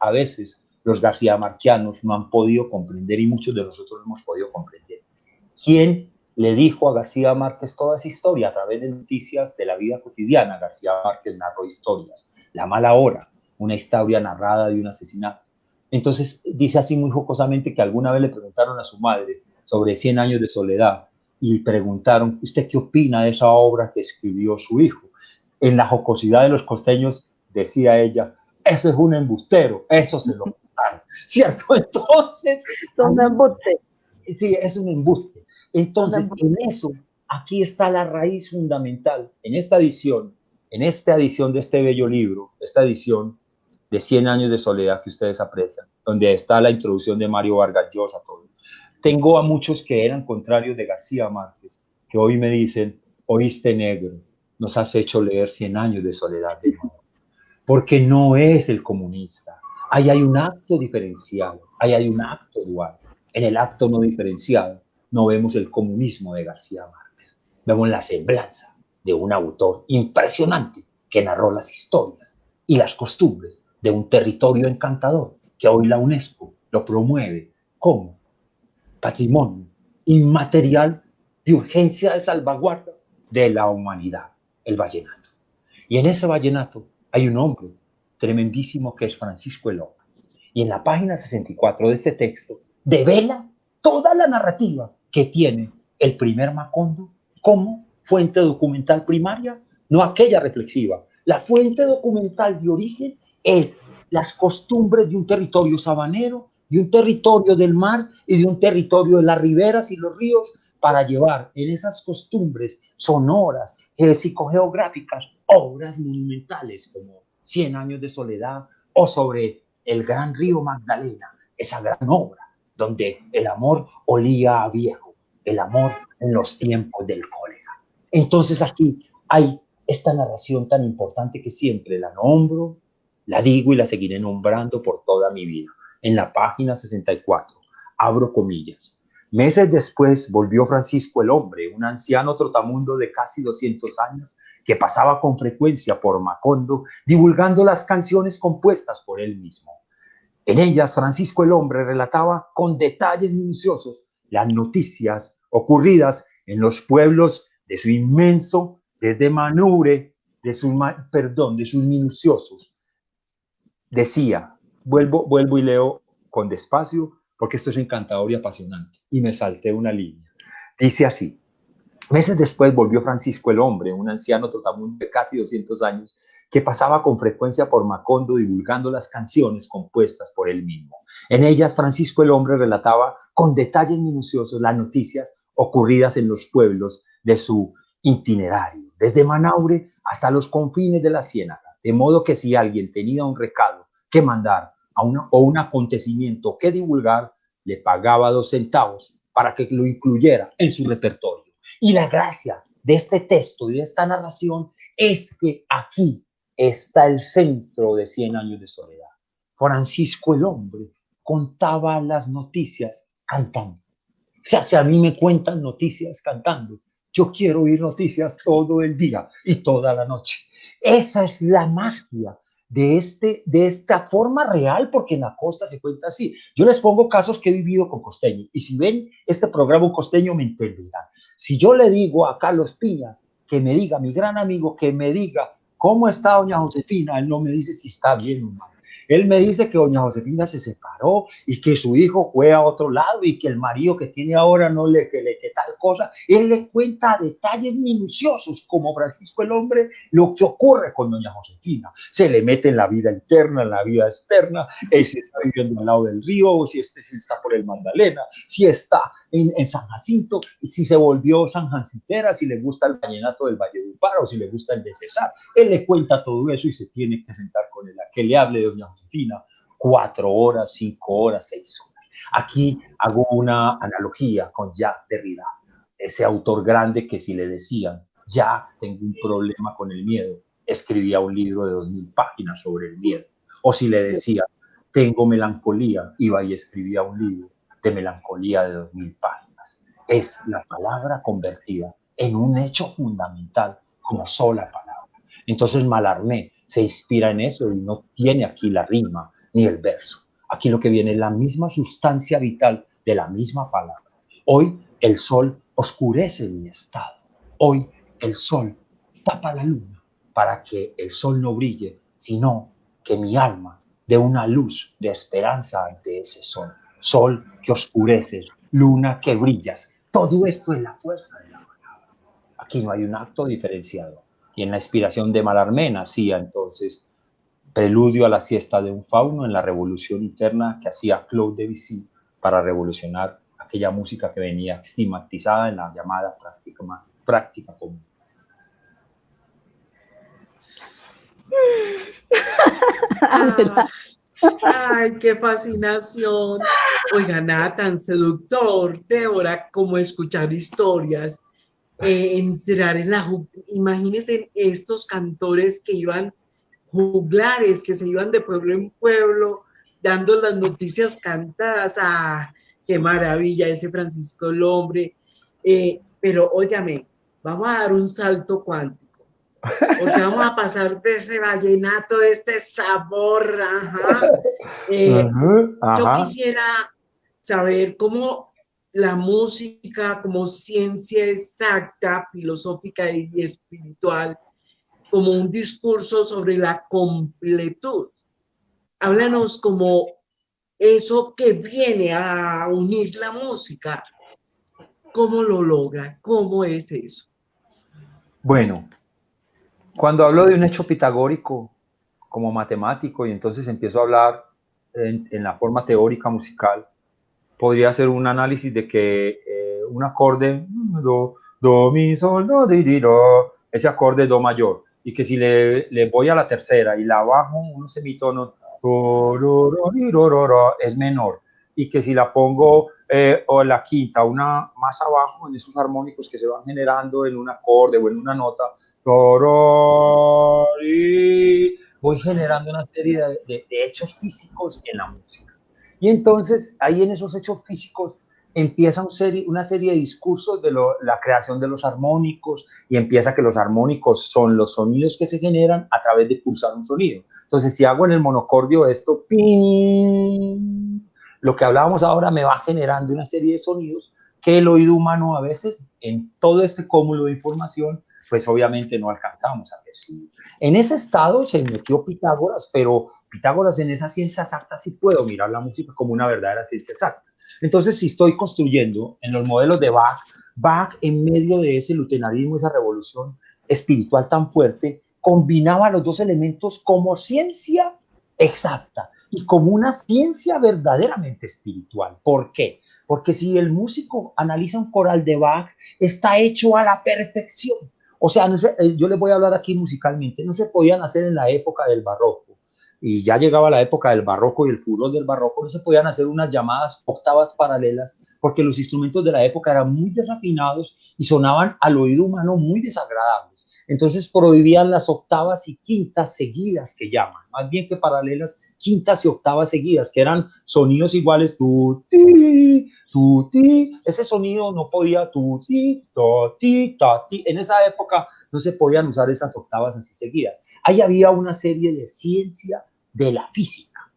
Speaker 3: a veces los García Marquianos no han podido comprender y muchos de nosotros no hemos podido comprender. ¿Quién le dijo a García Márquez toda esa historia? A través de noticias de la vida cotidiana, García Márquez narró historias. La mala hora, una historia narrada de un asesinato. Entonces dice así muy jocosamente que alguna vez le preguntaron a su madre sobre 100 años de soledad y preguntaron, ¿usted qué opina de esa obra que escribió su hijo? En la jocosidad de los costeños decía ella, eso es un embustero, eso se lo contaron, ¿cierto? Entonces,
Speaker 1: Son de embuste.
Speaker 3: sí, es un embuste. Entonces, en eso, aquí está la raíz fundamental, en esta edición de este bello libro, esta edición de 100 años de soledad que ustedes aprecian, donde está la introducción de Mario Vargas Llosa, todo. Tengo a muchos que eran contrarios de García Márquez, que hoy me dicen, oíste negro, nos has hecho leer 100 años de soledad de nuevo, porque no es el comunista. Ahí hay un acto diferenciado, ahí hay un acto dual. En el acto no diferenciado no vemos el comunismo de García Márquez, vemos la semblanza de un autor impresionante que narró las historias y las costumbres de un territorio encantador que hoy la UNESCO lo promueve como patrimonio inmaterial de urgencia de salvaguarda de la humanidad, el vallenato. Y en ese vallenato hay un hombre tremendísimo que es Francisco el Hombre. Y en la página 64 de este texto devela toda la narrativa que tiene el primer Macondo como fuente documental primaria, no aquella reflexiva. La fuente documental de origen es las costumbres de un territorio sabanero, de un territorio del mar y de un territorio de las riberas y los ríos para llevar en esas costumbres sonoras, psicogeográficas, obras monumentales como 100 años de soledad o sobre el gran río Magdalena, esa gran obra donde el amor olía a viejo, el amor en los tiempos del cólera. Entonces aquí hay esta narración tan importante que siempre la nombro, la digo y la seguiré nombrando por toda mi vida. En la página 64, abro comillas. Meses después volvió Francisco el Hombre, un anciano trotamundo de casi 200 años que pasaba con frecuencia por Macondo divulgando las canciones compuestas por él mismo. En ellas, Francisco el Hombre relataba con detalles minuciosos las noticias ocurridas en los pueblos de su inmenso, desde Manure, de sus minuciosos. Decía, vuelvo y leo con despacio, porque esto es encantador y apasionante, y me salté una línea. Dice así, meses después volvió Francisco el Hombre, un anciano trotamundo de casi 200 años, que pasaba con frecuencia por Macondo divulgando las canciones compuestas por él mismo. En ellas, Francisco el Hombre relataba con detalles minuciosos las noticias ocurridas en los pueblos de su itinerario, desde Manaure hasta los confines de la Ciénaga, de modo que si alguien tenía un recado que mandar o un acontecimiento que divulgar, le pagaba 2 centavos para que lo incluyera en su repertorio. Y la gracia de este texto y de esta narración es que aquí está el centro de 100 años de soledad. Francisco el Hombre contaba las noticias cantando. O sea, si a mí me cuentan noticias cantando, yo quiero oír noticias todo el día y toda la noche. Esa es la magia de esta forma real, porque en la costa se cuenta así. Yo les pongo casos que he vivido con costeños, y si ven este programa un costeño me entenderán. Si yo le digo a Carlos Piña que me diga, mi gran amigo, que me diga cómo está doña Josefina, él no me dice si está bien o mal. Él me dice que doña Josefina se separó y que su hijo fue a otro lado y que el marido que tiene ahora no le que tal cosa. Él le cuenta detalles minuciosos, como Francisco el Hombre, lo que ocurre con doña Josefina. Se le mete en la vida interna, en la vida externa, él se está viviendo al lado del río, o si está por el Magdalena, si está en San Jacinto, si se volvió sanjancitera, si le gusta el vallenato del Valledupar o si le gusta el de César. Él le cuenta todo eso y se tiene que sentar con él a que le hable de doña Josefina 4 horas, 5 horas, 6 horas. Aquí hago una analogía con Jacques Derrida, ese autor grande que si le decían, ya tengo un problema con el miedo, escribía un libro de 2000 páginas sobre el miedo. O si le decían, tengo melancolía, iba y escribía un libro de melancolía de 2000 páginas. es la palabra convertida en un hecho fundamental como sola palabra. Entonces Mallarmé se inspira en eso y no tiene aquí la rima ni el verso. Aquí lo que viene es la misma sustancia vital de la misma palabra. Hoy el sol oscurece mi estado. Hoy el sol tapa la luna para que el sol no brille, sino que mi alma dé una luz de esperanza ante ese sol. Sol que oscureces, luna que brillas. Todo esto es la fuerza de la palabra. Aquí no hay un acto diferenciado. Y en la inspiración de Mallarmé nacía entonces Preludio a la siesta de un fauno en la revolución interna que hacía Claude Debussy para revolucionar aquella música que venía estigmatizada en la llamada práctica común.
Speaker 2: Ay, qué fascinación. Oiga, nada tan seductor, Débora, como escuchar historias, entrar en la... Imagínense estos cantores que iban, juglares, que se iban de pueblo en pueblo, dando las noticias cantadas. ¡Ah, qué maravilla ese Francisco el Hombre! Pero, óigame, vamos a dar un salto cuántico. Porque vamos a pasar de ese vallenato, de este sabor, yo quisiera saber cómo la música como ciencia exacta, filosófica y espiritual, como un discurso sobre la completud. Háblanos como eso que viene a unir la música. ¿Cómo lo logra? ¿Cómo es eso?
Speaker 3: Bueno, cuando hablo de un hecho pitagórico como matemático y entonces empiezo a hablar en la forma teórica musical, podría hacer un análisis de que un acorde, do, mi, sol, do, di, do, ese acorde do mayor, y que si le voy a la tercera y la bajo unos semitonos, es menor, y que si la pongo o la quinta, una más abajo en esos armónicos que se van generando en un acorde o en una nota, voy generando una serie de hechos físicos en la música. Y entonces ahí en esos hechos físicos empieza una serie de discursos de la creación de los armónicos y empieza que los armónicos son los sonidos que se generan a través de pulsar un sonido. Entonces si hago en el monocordio esto, ¡ping!, lo que hablábamos ahora me va generando una serie de sonidos que el oído humano a veces en todo este cúmulo de información pues obviamente no alcanzamos a percibir. En ese estado se metió Pitágoras, pero Pitágoras en esa ciencia exacta sí puedo mirar la música como una verdadera ciencia exacta. Entonces, si estoy construyendo en los modelos de Bach, Bach en medio de ese lutenarismo, esa revolución espiritual tan fuerte, combinaba los dos elementos como ciencia exacta y como una ciencia verdaderamente espiritual. ¿Por qué? Porque si el músico analiza un coral de Bach, está hecho a la perfección. O sea, no sé, yo les voy a hablar aquí musicalmente, no se podían hacer en la época del barroco, y ya llegaba la época del barroco y el furor del barroco, no se podían hacer unas llamadas octavas paralelas porque los instrumentos de la época eran muy desafinados y sonaban al oído humano muy desagradables. Entonces prohibían las octavas y quintas seguidas, que llaman, más bien que paralelas, quintas y octavas seguidas, que eran sonidos iguales, tu, ti, ese sonido no podía, tu, ti, to, ti, ta, ti. En esa época no se podían usar esas octavas así seguidas. Ahí había una serie de ciencia de la física.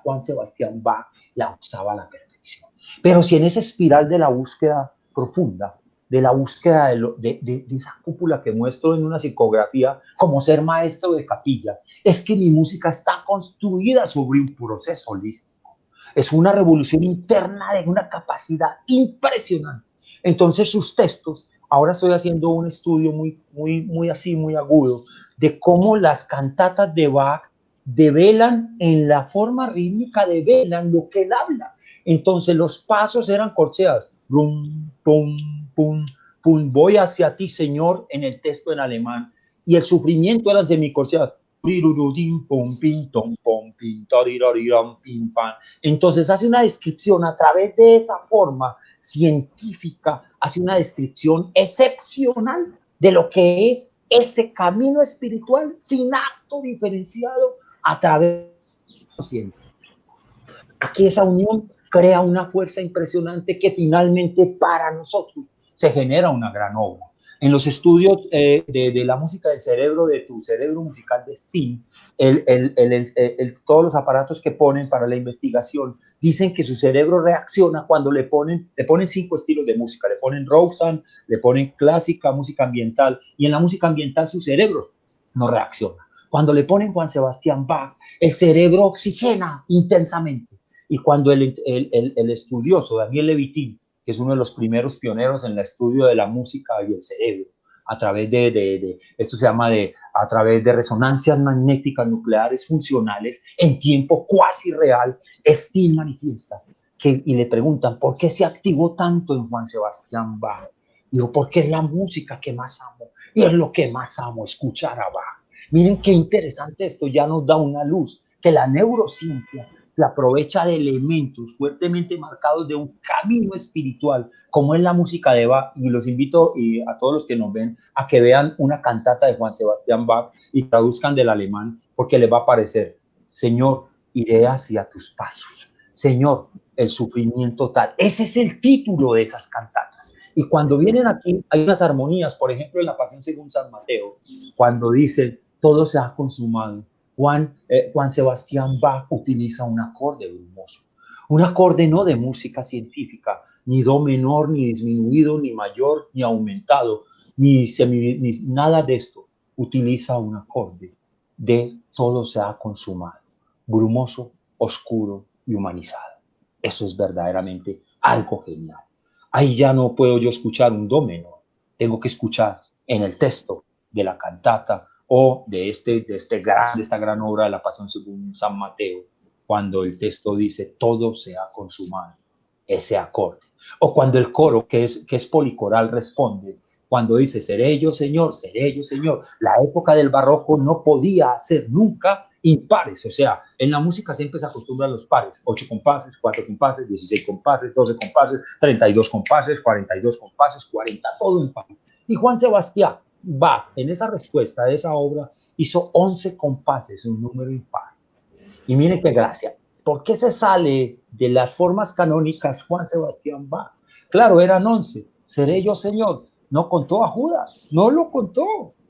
Speaker 3: Juan Sebastián Bach la usaba a la perfección. Pero si en esa espiral de la búsqueda profunda, de la búsqueda de esa cúpula que muestro en una psicografía como ser maestro de capilla, es que mi música está construida sobre un proceso holístico. Es una revolución interna de una capacidad impresionante. Entonces sus textos, ahora estoy haciendo un estudio muy así, muy agudo, de cómo las cantatas de Bach develan en la forma rítmica, develan lo que él habla. Entonces los pasos eran corcheados. Rum, pum, pum, pum, voy hacia ti, Señor, en el texto en alemán. Y el sufrimiento era semicorcheado. Entonces hace una descripción a través de esa forma científica, hace una descripción excepcional de lo que es ese camino espiritual sin acto diferenciado a través de lo científico. Aquí esa unión crea una fuerza impresionante que finalmente para nosotros se genera una gran obra. En los estudios de la música del cerebro, de tu cerebro musical de Sting, todos los aparatos que ponen para la investigación dicen que su cerebro reacciona cuando le ponen 5 estilos de música, le ponen Roxanne, le ponen clásica, música ambiental, y en la música ambiental su cerebro no reacciona. Cuando le ponen Juan Sebastián Bach, el cerebro oxigena intensamente. Y cuando el estudioso Daniel Levitin, que es uno de los primeros pioneros en el estudio de la música y el cerebro, a través esto se llama a través de resonancias magnéticas nucleares funcionales en tiempo cuasi real, Sting manifiesta y le preguntan, ¿por qué se activó tanto en Juan Sebastián Bach? Digo, porque es la música que más amo, y es lo que más amo, escuchar a Bach. Miren qué interesante esto, ya nos da una luz, que la neurociencia se aprovecha de elementos fuertemente marcados de un camino espiritual, como es la música de Bach, y los invito a todos los que nos ven a que vean una cantata de Juan Sebastián Bach y traduzcan del alemán, porque les va a parecer, Señor, iré hacia tus pasos, Señor, el sufrimiento tal. Ese es el título de esas cantatas. Y cuando vienen aquí, hay unas armonías, por ejemplo, en la Pasión según San Mateo, cuando dice, todo se ha consumado. Juan Sebastián Bach utiliza un acorde brumoso, un acorde no de música científica, ni do menor, ni disminuido, ni mayor, ni aumentado, ni nada de esto. Utiliza un acorde de todo se ha consumado, brumoso, oscuro y humanizado. Eso es verdaderamente algo genial. Ahí ya no puedo yo escuchar un do menor, tengo que escuchar en el texto de la cantata o de esta gran obra de la Pasión según San Mateo, cuando el texto dice todo se ha consumado, ese acorde. O cuando el coro, que es policoral, responde, cuando dice seré yo Señor, seré yo Señor. La época del barroco no podía hacer nunca impares, o sea, en la música siempre se acostumbran los pares, 8 compases, 4 compases, 16 compases, 12 compases, 32 compases, 42 compases, 40, todo en par. Y Juan Sebastián Bach, en esa respuesta de esa obra, hizo 11 compases, un número impar. Y miren qué gracia. ¿Por qué se sale de las formas canónicas Juan Sebastián Bach? Claro, eran 11. Seré yo Señor. No contó a Judas, no lo contó.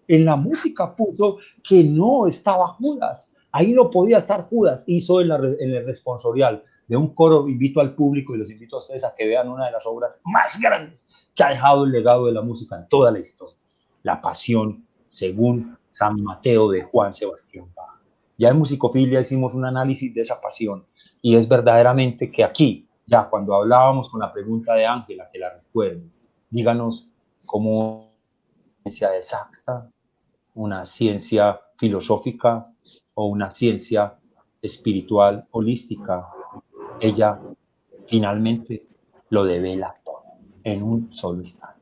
Speaker 3: En la música puso que no estaba Judas. Ahí no podía estar Judas. Hizo en el responsorial de un coro, invito al público y los invito a ustedes a que vean una de las obras más grandes que ha dejado el legado de la música en toda la historia. La Pasión según San Mateo de Juan Sebastián Bach. Ya en Musicofilia hicimos un análisis de esa pasión y es verdaderamente que aquí, ya cuando hablábamos con la pregunta de Ángela, que la recuerdo, díganos cómo una ciencia exacta, una ciencia filosófica o una ciencia espiritual holística, ella finalmente lo devela todo en un solo instante.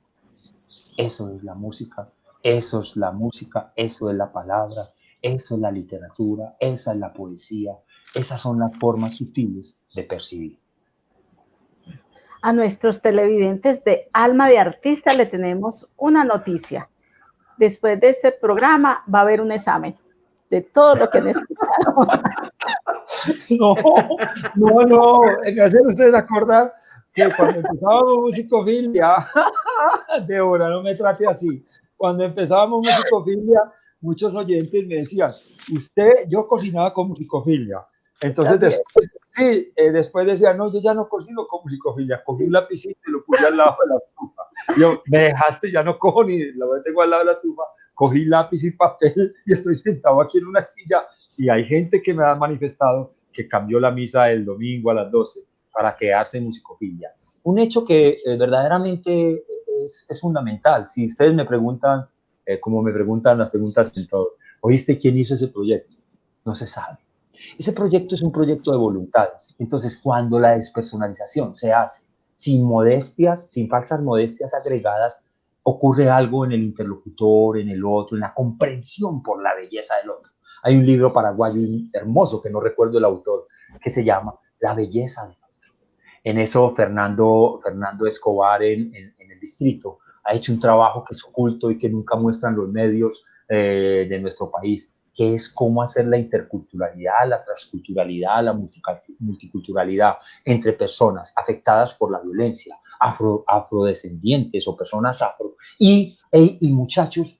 Speaker 3: Eso es la música, eso es la música, eso es la palabra, eso es la literatura, esa es la poesía, esas son las formas sutiles de percibir.
Speaker 1: A nuestros televidentes de Alma de Artista le tenemos una noticia. Después de este programa va a haber un examen de todo lo que han escuchado.
Speaker 3: No, me hacen ustedes acordar que cuando empezábamos Musicofilia, Débora, no me trate así, cuando empezábamos Musicofilia, muchos oyentes me decían, yo cocinaba con Musicofilia. Entonces después decía, no, yo ya no cocino con Musicofilia, cogí un lapicito y lo puse al lado de la estufa. Yo, me dejaste, ya no cojo ni lo tengo al lado de la estufa, cogí lápiz y papel y estoy sentado aquí en una silla y hay gente que me ha manifestado que cambió la misa del domingo a las 12 para quedarse en Musicofilia. Un hecho que verdaderamente es fundamental. Si ustedes me preguntan, como me preguntan las preguntas en todo, ¿oíste quién hizo ese proyecto? No se sabe. Ese proyecto es un proyecto de voluntades. Entonces, cuando la despersonalización se hace sin modestias, sin falsas modestias agregadas, ocurre algo en el interlocutor, en el otro, en la comprensión por la belleza del otro. Hay un libro paraguayo hermoso, que no recuerdo el autor, que se llama La belleza del otro. En eso Fernando Escobar en el distrito ha hecho un trabajo que es oculto y que nunca muestran los medios de nuestro país, que es cómo hacer la interculturalidad, la transculturalidad, la multiculturalidad entre personas afectadas por la violencia, afrodescendientes o personas afro, y muchachos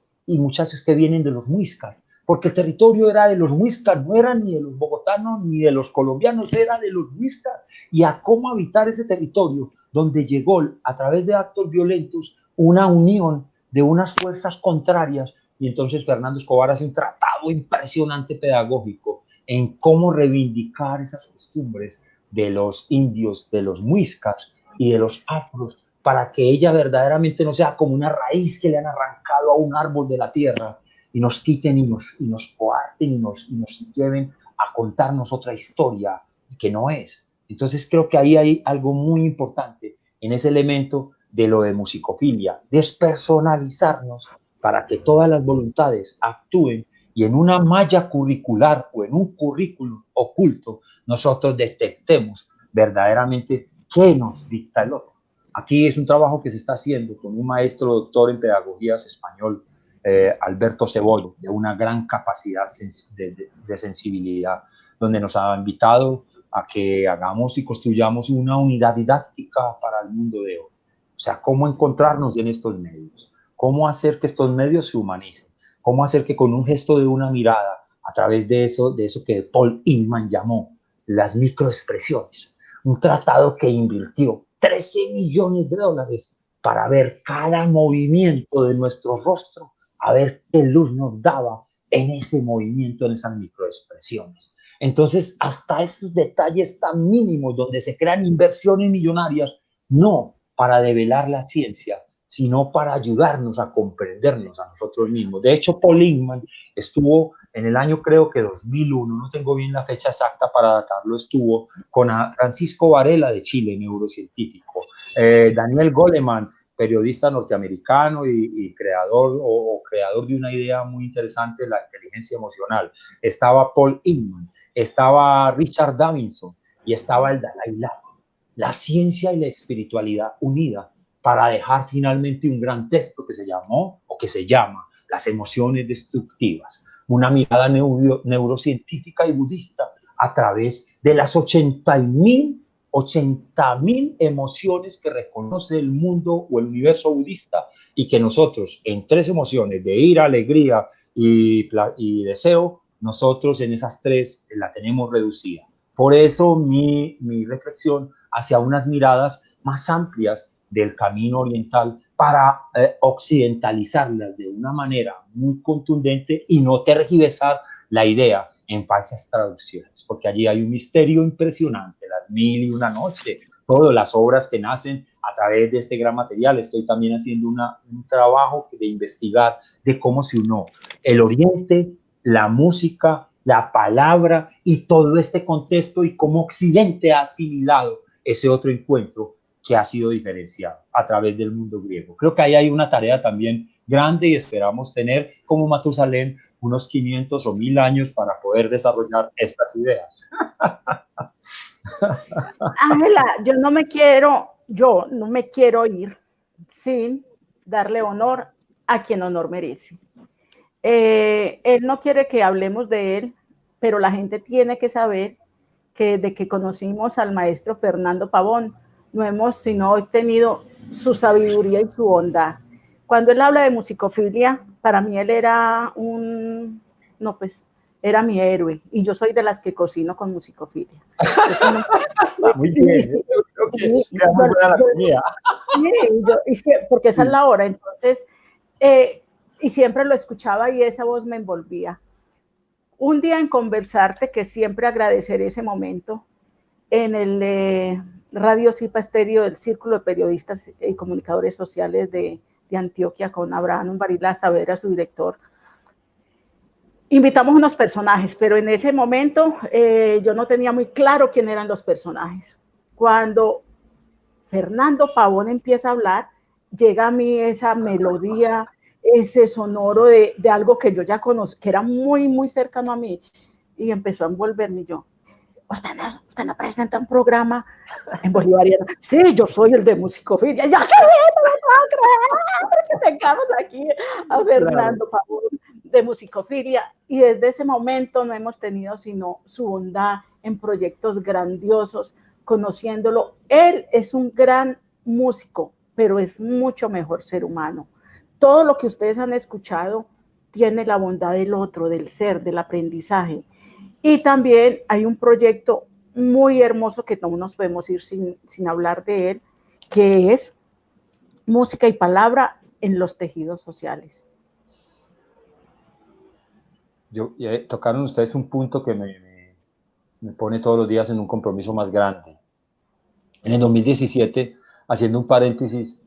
Speaker 3: que vienen de los muiscas, porque el territorio era de los muiscas, no era ni de los bogotanos ni de los colombianos, era de los muiscas, y a cómo habitar ese territorio donde llegó a través de actos violentos una unión de unas fuerzas contrarias. Y entonces Fernando Escobar hace un tratado impresionante pedagógico en cómo reivindicar esas costumbres de los indios, de los muiscas y de los afros, para que ella verdaderamente no sea como una raíz que le han arrancado a un árbol de la tierra y nos quiten y nos coarten y nos lleven a contarnos otra historia que no es. Entonces creo que ahí hay algo muy importante en ese elemento de lo de musicofilia, despersonalizarnos para que todas las voluntades actúen y en una malla curricular o en un currículum oculto nosotros detectemos verdaderamente qué nos dicta el otro. Aquí es un trabajo que se está haciendo con un maestro doctor en pedagogías español, Alberto Cebollo, de una gran capacidad de sensibilidad, donde nos ha invitado a que hagamos y construyamos una unidad didáctica para el mundo de hoy. O sea, cómo encontrarnos en estos medios, cómo hacer que estos medios se humanicen, cómo hacer que con un gesto de una mirada, a través de eso que Paul Inman llamó las microexpresiones, un tratado que invirtió $13 millones para ver cada movimiento de nuestro rostro, a ver qué luz nos daba en ese movimiento, en esas microexpresiones. Entonces, hasta esos detalles tan mínimos donde se crean inversiones millonarias, no para develar la ciencia, sino para ayudarnos a comprendernos a nosotros mismos. De hecho, Paul Inman estuvo en el año, creo que 2001, no tengo bien la fecha exacta para datarlo, estuvo con Francisco Varela de Chile, neurocientífico, Daniel Goleman, periodista norteamericano y creador creador de una idea muy interesante de la inteligencia emocional. Estaba Paul Inman, estaba Richard Davidson y estaba el Dalai Lama. La ciencia y la espiritualidad unida para dejar finalmente un gran texto que se llamó o que se llama Las emociones destructivas, una mirada neurocientífica y budista a través de las 80.000 emociones que reconoce el mundo o el universo budista, y que nosotros en 3 emociones de ira, alegría y deseo, nosotros en esas 3 la tenemos reducida. Por eso mi reflexión hacia unas miradas más amplias del camino oriental para occidentalizarlas de una manera muy contundente y no tergiversar la idea en falsas traducciones, porque allí hay un misterio impresionante, las 1001 noches, todas las obras que nacen a través de este gran material. Estoy también haciendo un trabajo de investigar de cómo se unió el Oriente, la música, la palabra y todo este contexto, y cómo Occidente ha asimilado ese otro encuentro que ha sido diferenciado a través del mundo griego. Creo que ahí hay una tarea también grande y esperamos tener como Matusalén unos 500 o 1000 años para poder desarrollar estas ideas.
Speaker 1: Ángela, yo no me quiero ir sin darle honor a quien honor merece. Él no quiere que hablemos de él, pero la gente tiene que saber que desde que conocimos al maestro Fernando Pavón, no hemos sino tenido su sabiduría y su bondad. Cuando él habla de musicofilia, para mí él era era mi héroe, y yo soy de las que cocino con musicofilia.
Speaker 3: Muy bien,
Speaker 1: porque esa es la hora, entonces, y siempre lo escuchaba y esa voz me envolvía. Un día en Conversarte, que siempre agradeceré ese momento, en el Radio Zipa Estéreo del Círculo de Periodistas y Comunicadores Sociales de Antioquia, con Abraham Umbarila Saavedra, su director, invitamos unos personajes, pero en ese momento yo no tenía muy claro quién eran los personajes. Cuando Fernando Pavón empieza a hablar, llega a mí esa melodía, ese sonoro de algo que yo ya conozco, que era muy, muy cercano a mí, y empezó a envolverme. Yo, ¿usted no presenta un programa en bolivariano? Sí, yo soy el de musicofilia. Ya, qué bien, no me puedo creer que tengamos aquí a Fernando Pavón de musicofilia, y desde ese momento no hemos tenido sino su bondad en proyectos grandiosos, conociéndolo. Él es un gran músico, pero es mucho mejor ser humano. Todo lo que ustedes han escuchado tiene la bondad del otro, del ser, del aprendizaje. Y también hay un proyecto muy hermoso que no nos podemos ir sin hablar de él, que es música y palabra en los tejidos sociales.
Speaker 3: Tocaron ustedes un punto que me pone todos los días en un compromiso más grande. En el 2017, haciendo un paréntesis,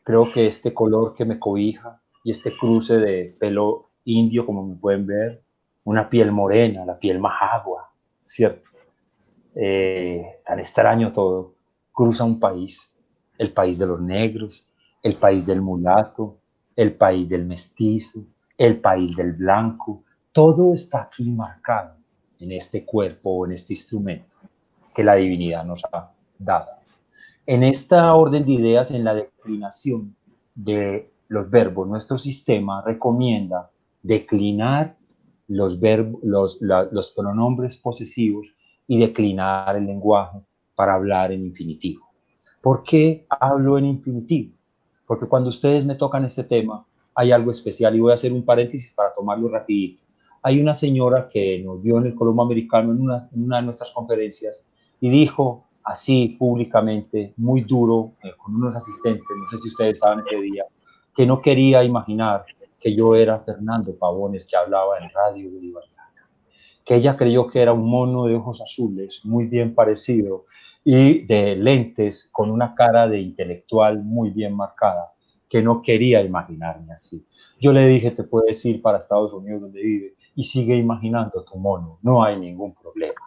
Speaker 3: creo que este color que me cobija y este cruce de pelo indio, como me pueden ver, una piel morena, la piel majagua, ¿cierto? Tan extraño todo, cruza un país, el país de los negros, el país del mulato, el país del mestizo, el país del blanco, todo está aquí marcado en este cuerpo o en este instrumento que la divinidad nos ha dado. En esta orden de ideas, en la declinación de los verbos, nuestro sistema recomienda declinar los pronombres posesivos y declinar el lenguaje para hablar en infinitivo. ¿Por qué hablo en infinitivo? Porque cuando ustedes me tocan este tema, hay algo especial, y voy a hacer un paréntesis para tomarlo rapidito. Hay una señora que nos vio en el Colombo Americano en una de nuestras conferencias y dijo así públicamente, muy duro, con unos asistentes, no sé si ustedes estaban ese día, que no quería imaginar que yo era Fernando Pavones, que hablaba en Radio Bolivariana, que ella creyó que era un mono de ojos azules, muy bien parecido, y de lentes, con una cara de intelectual muy bien marcada, que no quería imaginarme así. Yo le dije, te puedes ir para Estados Unidos donde vive y sigue imaginando tu mono, no hay ningún problema.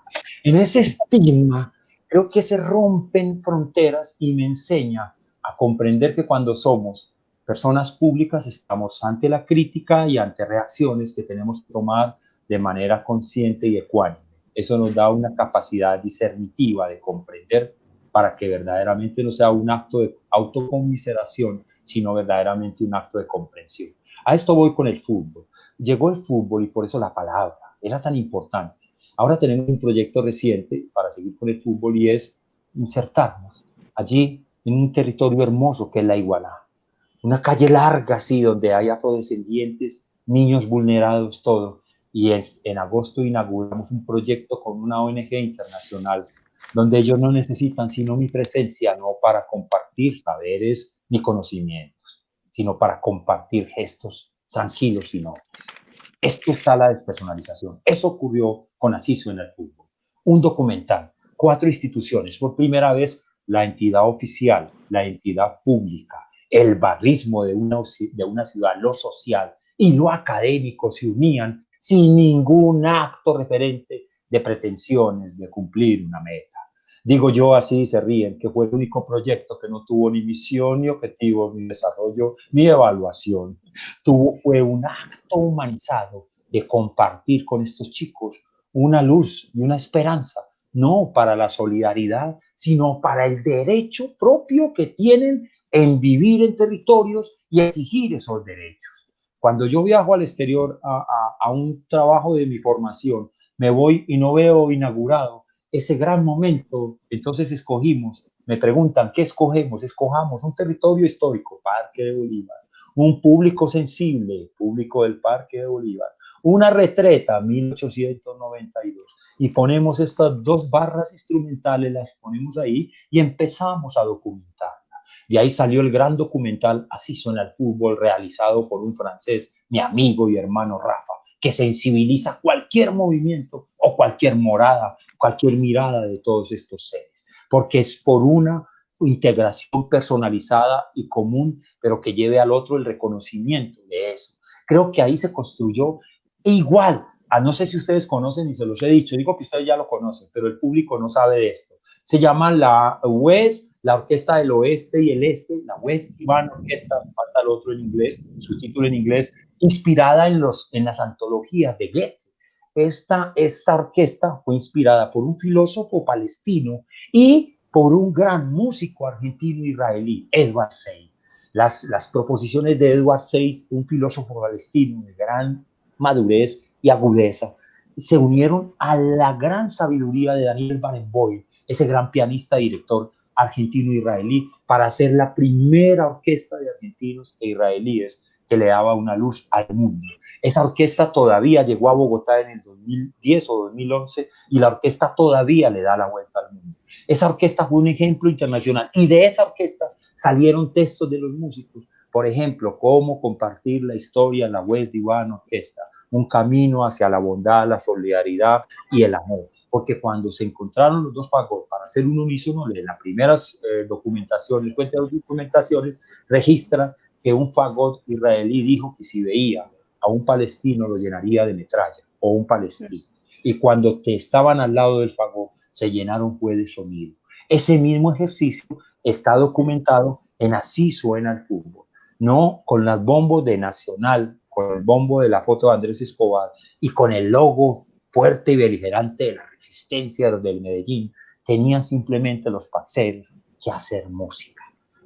Speaker 3: En ese estigma, creo que se rompen fronteras y me enseña a comprender que cuando somos personas públicas estamos ante la crítica y ante reacciones que tenemos que tomar de manera consciente y ecuánime. Eso nos da una capacidad discernitiva de comprender para que verdaderamente no sea un acto de autoconmiseración, sino verdaderamente un acto de comprensión. A esto voy con el fútbol. Llegó el fútbol y por eso la palabra era tan importante. Ahora tenemos un proyecto reciente para seguir con el fútbol y es insertarnos allí en un territorio hermoso que es la Igualá. Una calle larga así donde hay afrodescendientes, niños vulnerados, todo. Y en agosto inauguramos un proyecto con una ONG internacional donde ellos no necesitan sino mi presencia, no para compartir saberes ni conocimientos, sino para compartir gestos tranquilos y nobles. Esto está la despersonalización. Eso ocurrió con Asiso en el fútbol. Un documental, 4 instituciones, por primera vez la entidad oficial, la entidad pública, el barrismo de una ciudad, lo social y lo académico se unían sin ningún acto referente de pretensiones de cumplir una meta. Digo yo así, se ríen, que fue el único proyecto que no tuvo ni misión, ni objetivos, ni desarrollo, ni evaluación. Fue un acto humanizado de compartir con estos chicos una luz y una esperanza, no para la solidaridad, sino para el derecho propio que tienen en vivir en territorios y exigir esos derechos. Cuando yo viajo al exterior a un trabajo de mi formación, me voy y no veo inaugurado ese gran momento, entonces escogimos, me preguntan, ¿qué escogemos? Escojamos un territorio histórico, Parque de Bolívar, un público sensible, público del Parque de Bolívar, una retreta, 1892, y ponemos estas 2 barras instrumentales, las ponemos ahí y empezamos a documentarla. De ahí salió el gran documental Así suena el fútbol, realizado por un francés, mi amigo y hermano Rafa, que sensibiliza cualquier movimiento o cualquier morada, cualquier mirada de todos estos seres, porque es por una integración personalizada y común, pero que lleve al otro el reconocimiento de eso. Creo que ahí se construyó igual, no sé si ustedes conocen y se los he dicho, digo que ustedes ya lo conocen, pero el público no sabe de esto. Se llama la West, la Orquesta del Oeste y el Este, la West Band Orquesta, falta el otro en inglés, su título en inglés, inspirada en las antologías de Goethe. Esta orquesta fue inspirada por un filósofo palestino y por un gran músico argentino-israelí, Edward Said. Las proposiciones de Edward Said, un filósofo palestino de gran madurez y agudeza. Se unieron a la gran sabiduría de Daniel Barenboim, ese gran pianista y director argentino-israelí, para hacer la primera orquesta de argentinos e israelíes que le daba una luz al mundo. Esa orquesta todavía llegó a Bogotá en el 2010 o 2011 y la orquesta todavía le da la vuelta al mundo. Esa orquesta fue un ejemplo internacional y de esa orquesta salieron textos de los músicos. Por ejemplo, cómo compartir la historia en la West Divan Orquesta, un camino hacia la bondad, la solidaridad y el amor. Porque cuando se encontraron los dos fagots para hacer un unísono, en las primeras documentaciones, fuentes de documentaciones, registran que un fagot israelí dijo que si veía a un palestino lo llenaría de metralla, o un palestino. Y cuando te estaban al lado del fagot, se llenaron fue de sonido. Ese mismo ejercicio está documentado en Así suena el fútbol, no con las bombos de Nacional, con el bombo de la foto de Andrés Escobar y con el logo fuerte y beligerante de la resistencia del Medellín. Tenían simplemente los parceros que hacer música.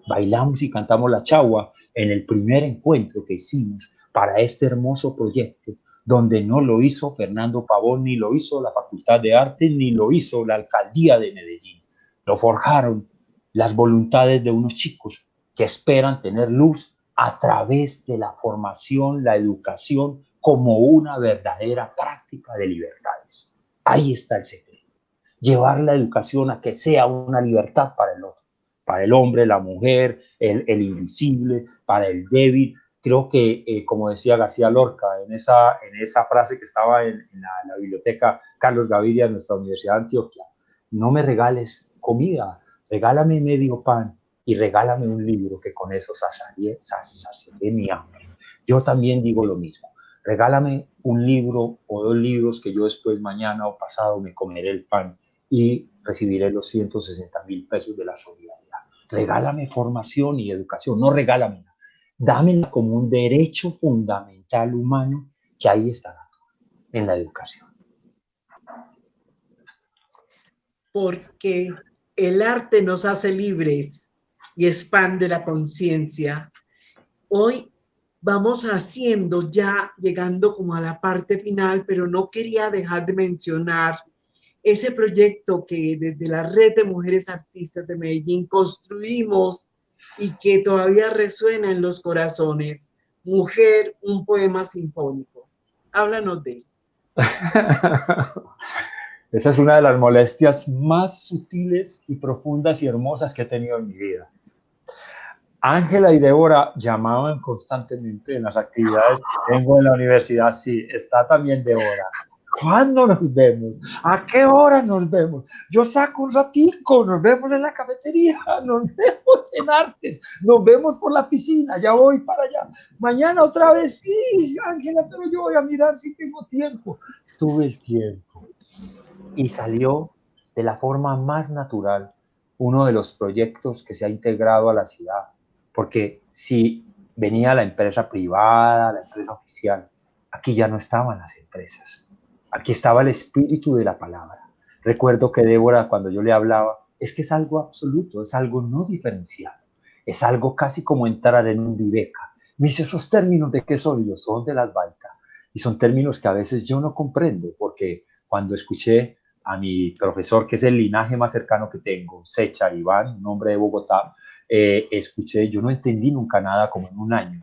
Speaker 3: Bailamos y cantamos la chagua en el primer encuentro que hicimos para este hermoso proyecto, donde no lo hizo Fernando Pavón, ni lo hizo la Facultad de Artes, ni lo hizo la Alcaldía de Medellín. Lo forjaron las voluntades de unos chicos que esperan tener luz a través de la formación, la educación, como una verdadera práctica de libertades. Ahí está el secreto. Llevar la educación a que sea una libertad para el otro, para el hombre, la mujer, el invisible, para el débil. Creo que, como decía García Lorca, en esa frase que estaba en la biblioteca Carlos Gaviria de nuestra Universidad de Antioquia, no me regales comida, regálame medio pan y regálame un libro, que con eso saciaré mi hambre. Yo también digo lo mismo. Regálame un libro o dos libros que yo después, mañana o pasado, me comeré el pan y recibiré los 160.000 pesos de la solidaridad. Regálame formación y educación, no regálamela. Dámela como un derecho fundamental humano que ahí está en la educación.
Speaker 2: Porque el arte nos hace libres y expande la conciencia. Hoy vamos haciendo, ya llegando como a la parte final, pero no quería dejar de mencionar ese proyecto que desde la Red de Mujeres Artistas de Medellín construimos y que todavía resuena en los corazones. Mujer, un poema sinfónico. Háblanos de él.
Speaker 3: Esa es una de las molestias más sutiles y profundas y hermosas que he tenido en mi vida. Ángela y Débora llamaban constantemente en las actividades que tengo en la universidad. Sí, está también Débora. ¿Cuándo nos vemos? ¿A qué hora nos vemos? Yo saco un ratico, nos vemos en la cafetería, nos vemos en artes, nos vemos por la piscina, ya voy para allá. Mañana otra vez, sí, Ángela, pero yo voy a mirar si tengo tiempo. Tuve el tiempo. Y salió de la forma más natural uno de los proyectos que se ha integrado a la ciudad. Porque si venía la empresa privada, la empresa oficial, aquí ya no estaban las empresas. Aquí estaba el espíritu de la palabra. Recuerdo que Débora, cuando yo le hablaba, es que es algo absoluto, es algo no diferenciado, es algo casi como entrar en un viveca. Me dice, esos términos de qué son, yo son de las Balcas. Y son términos que a veces yo no comprendo, porque cuando escuché a mi profesor, que es el linaje más cercano que tengo, Secha Iván, un hombre de Bogotá, escuché, yo no entendí nunca nada como en un año.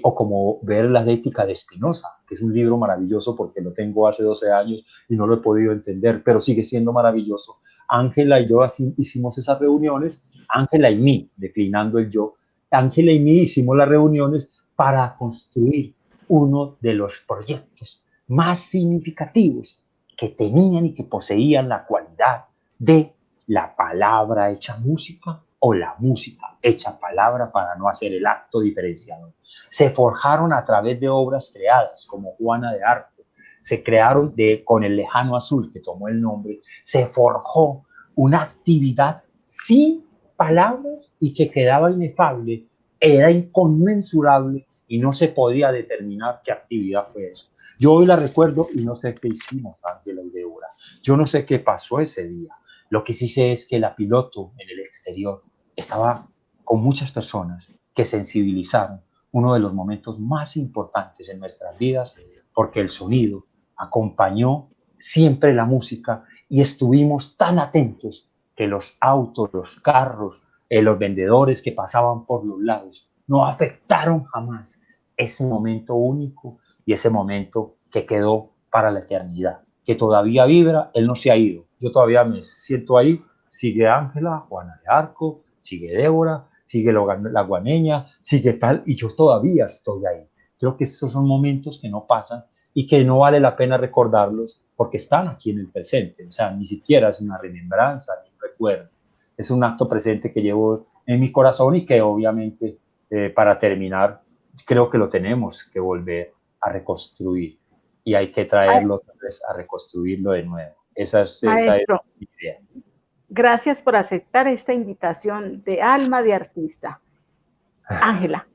Speaker 3: O como ver la ética de Spinoza, que es un libro maravilloso porque lo tengo hace 12 años y no lo he podido entender, pero sigue siendo maravilloso. Ángela y yo así hicimos esas reuniones, Ángela y mí, declinando el yo, Ángela y mí hicimos las reuniones para construir uno de los proyectos más significativos que tenían y que poseían la cualidad de la palabra hecha música o la música hecha palabra, para no hacer el acto diferenciador. Se forjaron a través de obras creadas como Juana de Arco, se crearon con el lejano azul, que tomó el nombre, se forjó una actividad sin palabras y que quedaba inefable, era inconmensurable y no se podía determinar qué actividad fue eso. Yo hoy la recuerdo y no sé qué hicimos, Ángela y Débora. Yo no sé qué pasó ese día. Lo que sí sé es que la piloto en el exterior estaba con muchas personas que sensibilizaron uno de los momentos más importantes en nuestras vidas porque el sonido acompañó siempre la música y estuvimos tan atentos que los autos, los carros, los vendedores que pasaban por los lados no afectaron jamás ese momento único y ese momento que quedó para la eternidad, que todavía vibra. Él no se ha ido, yo todavía me siento ahí, sigue Ángela, Juana de Arco, sigue Débora, sigue la guaneña, sigue tal, y yo todavía estoy ahí. Creo que estos son momentos que no pasan y que no vale la pena recordarlos porque están aquí en el presente. O sea, ni siquiera es una remembranza ni un recuerdo. Es un acto presente que llevo en mi corazón y que obviamente, para terminar, creo que lo tenemos que volver a reconstruir y hay que traerlo a reconstruirlo de nuevo. Esa es mi idea.
Speaker 1: Gracias por aceptar esta invitación de alma de artista. Ángela.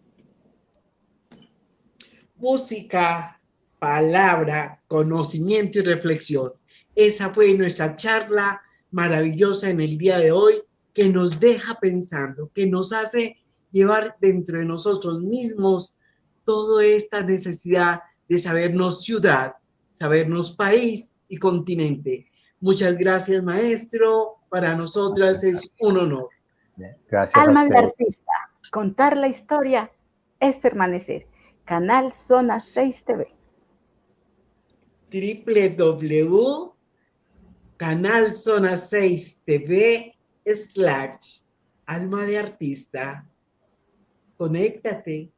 Speaker 2: Música, palabra, conocimiento y reflexión. Esa fue nuestra charla maravillosa en el día de hoy, que nos deja pensando, que nos hace llevar dentro de nosotros mismos toda esta necesidad de sabernos ciudad, sabernos país y continente. Muchas gracias, maestro. Para nosotras es un honor.
Speaker 3: Gracias.
Speaker 1: Alma de artista. Contar la historia es permanecer. Canal Zona 6 TV.
Speaker 2: www.canalzona6tv/alma de artista. Conéctate.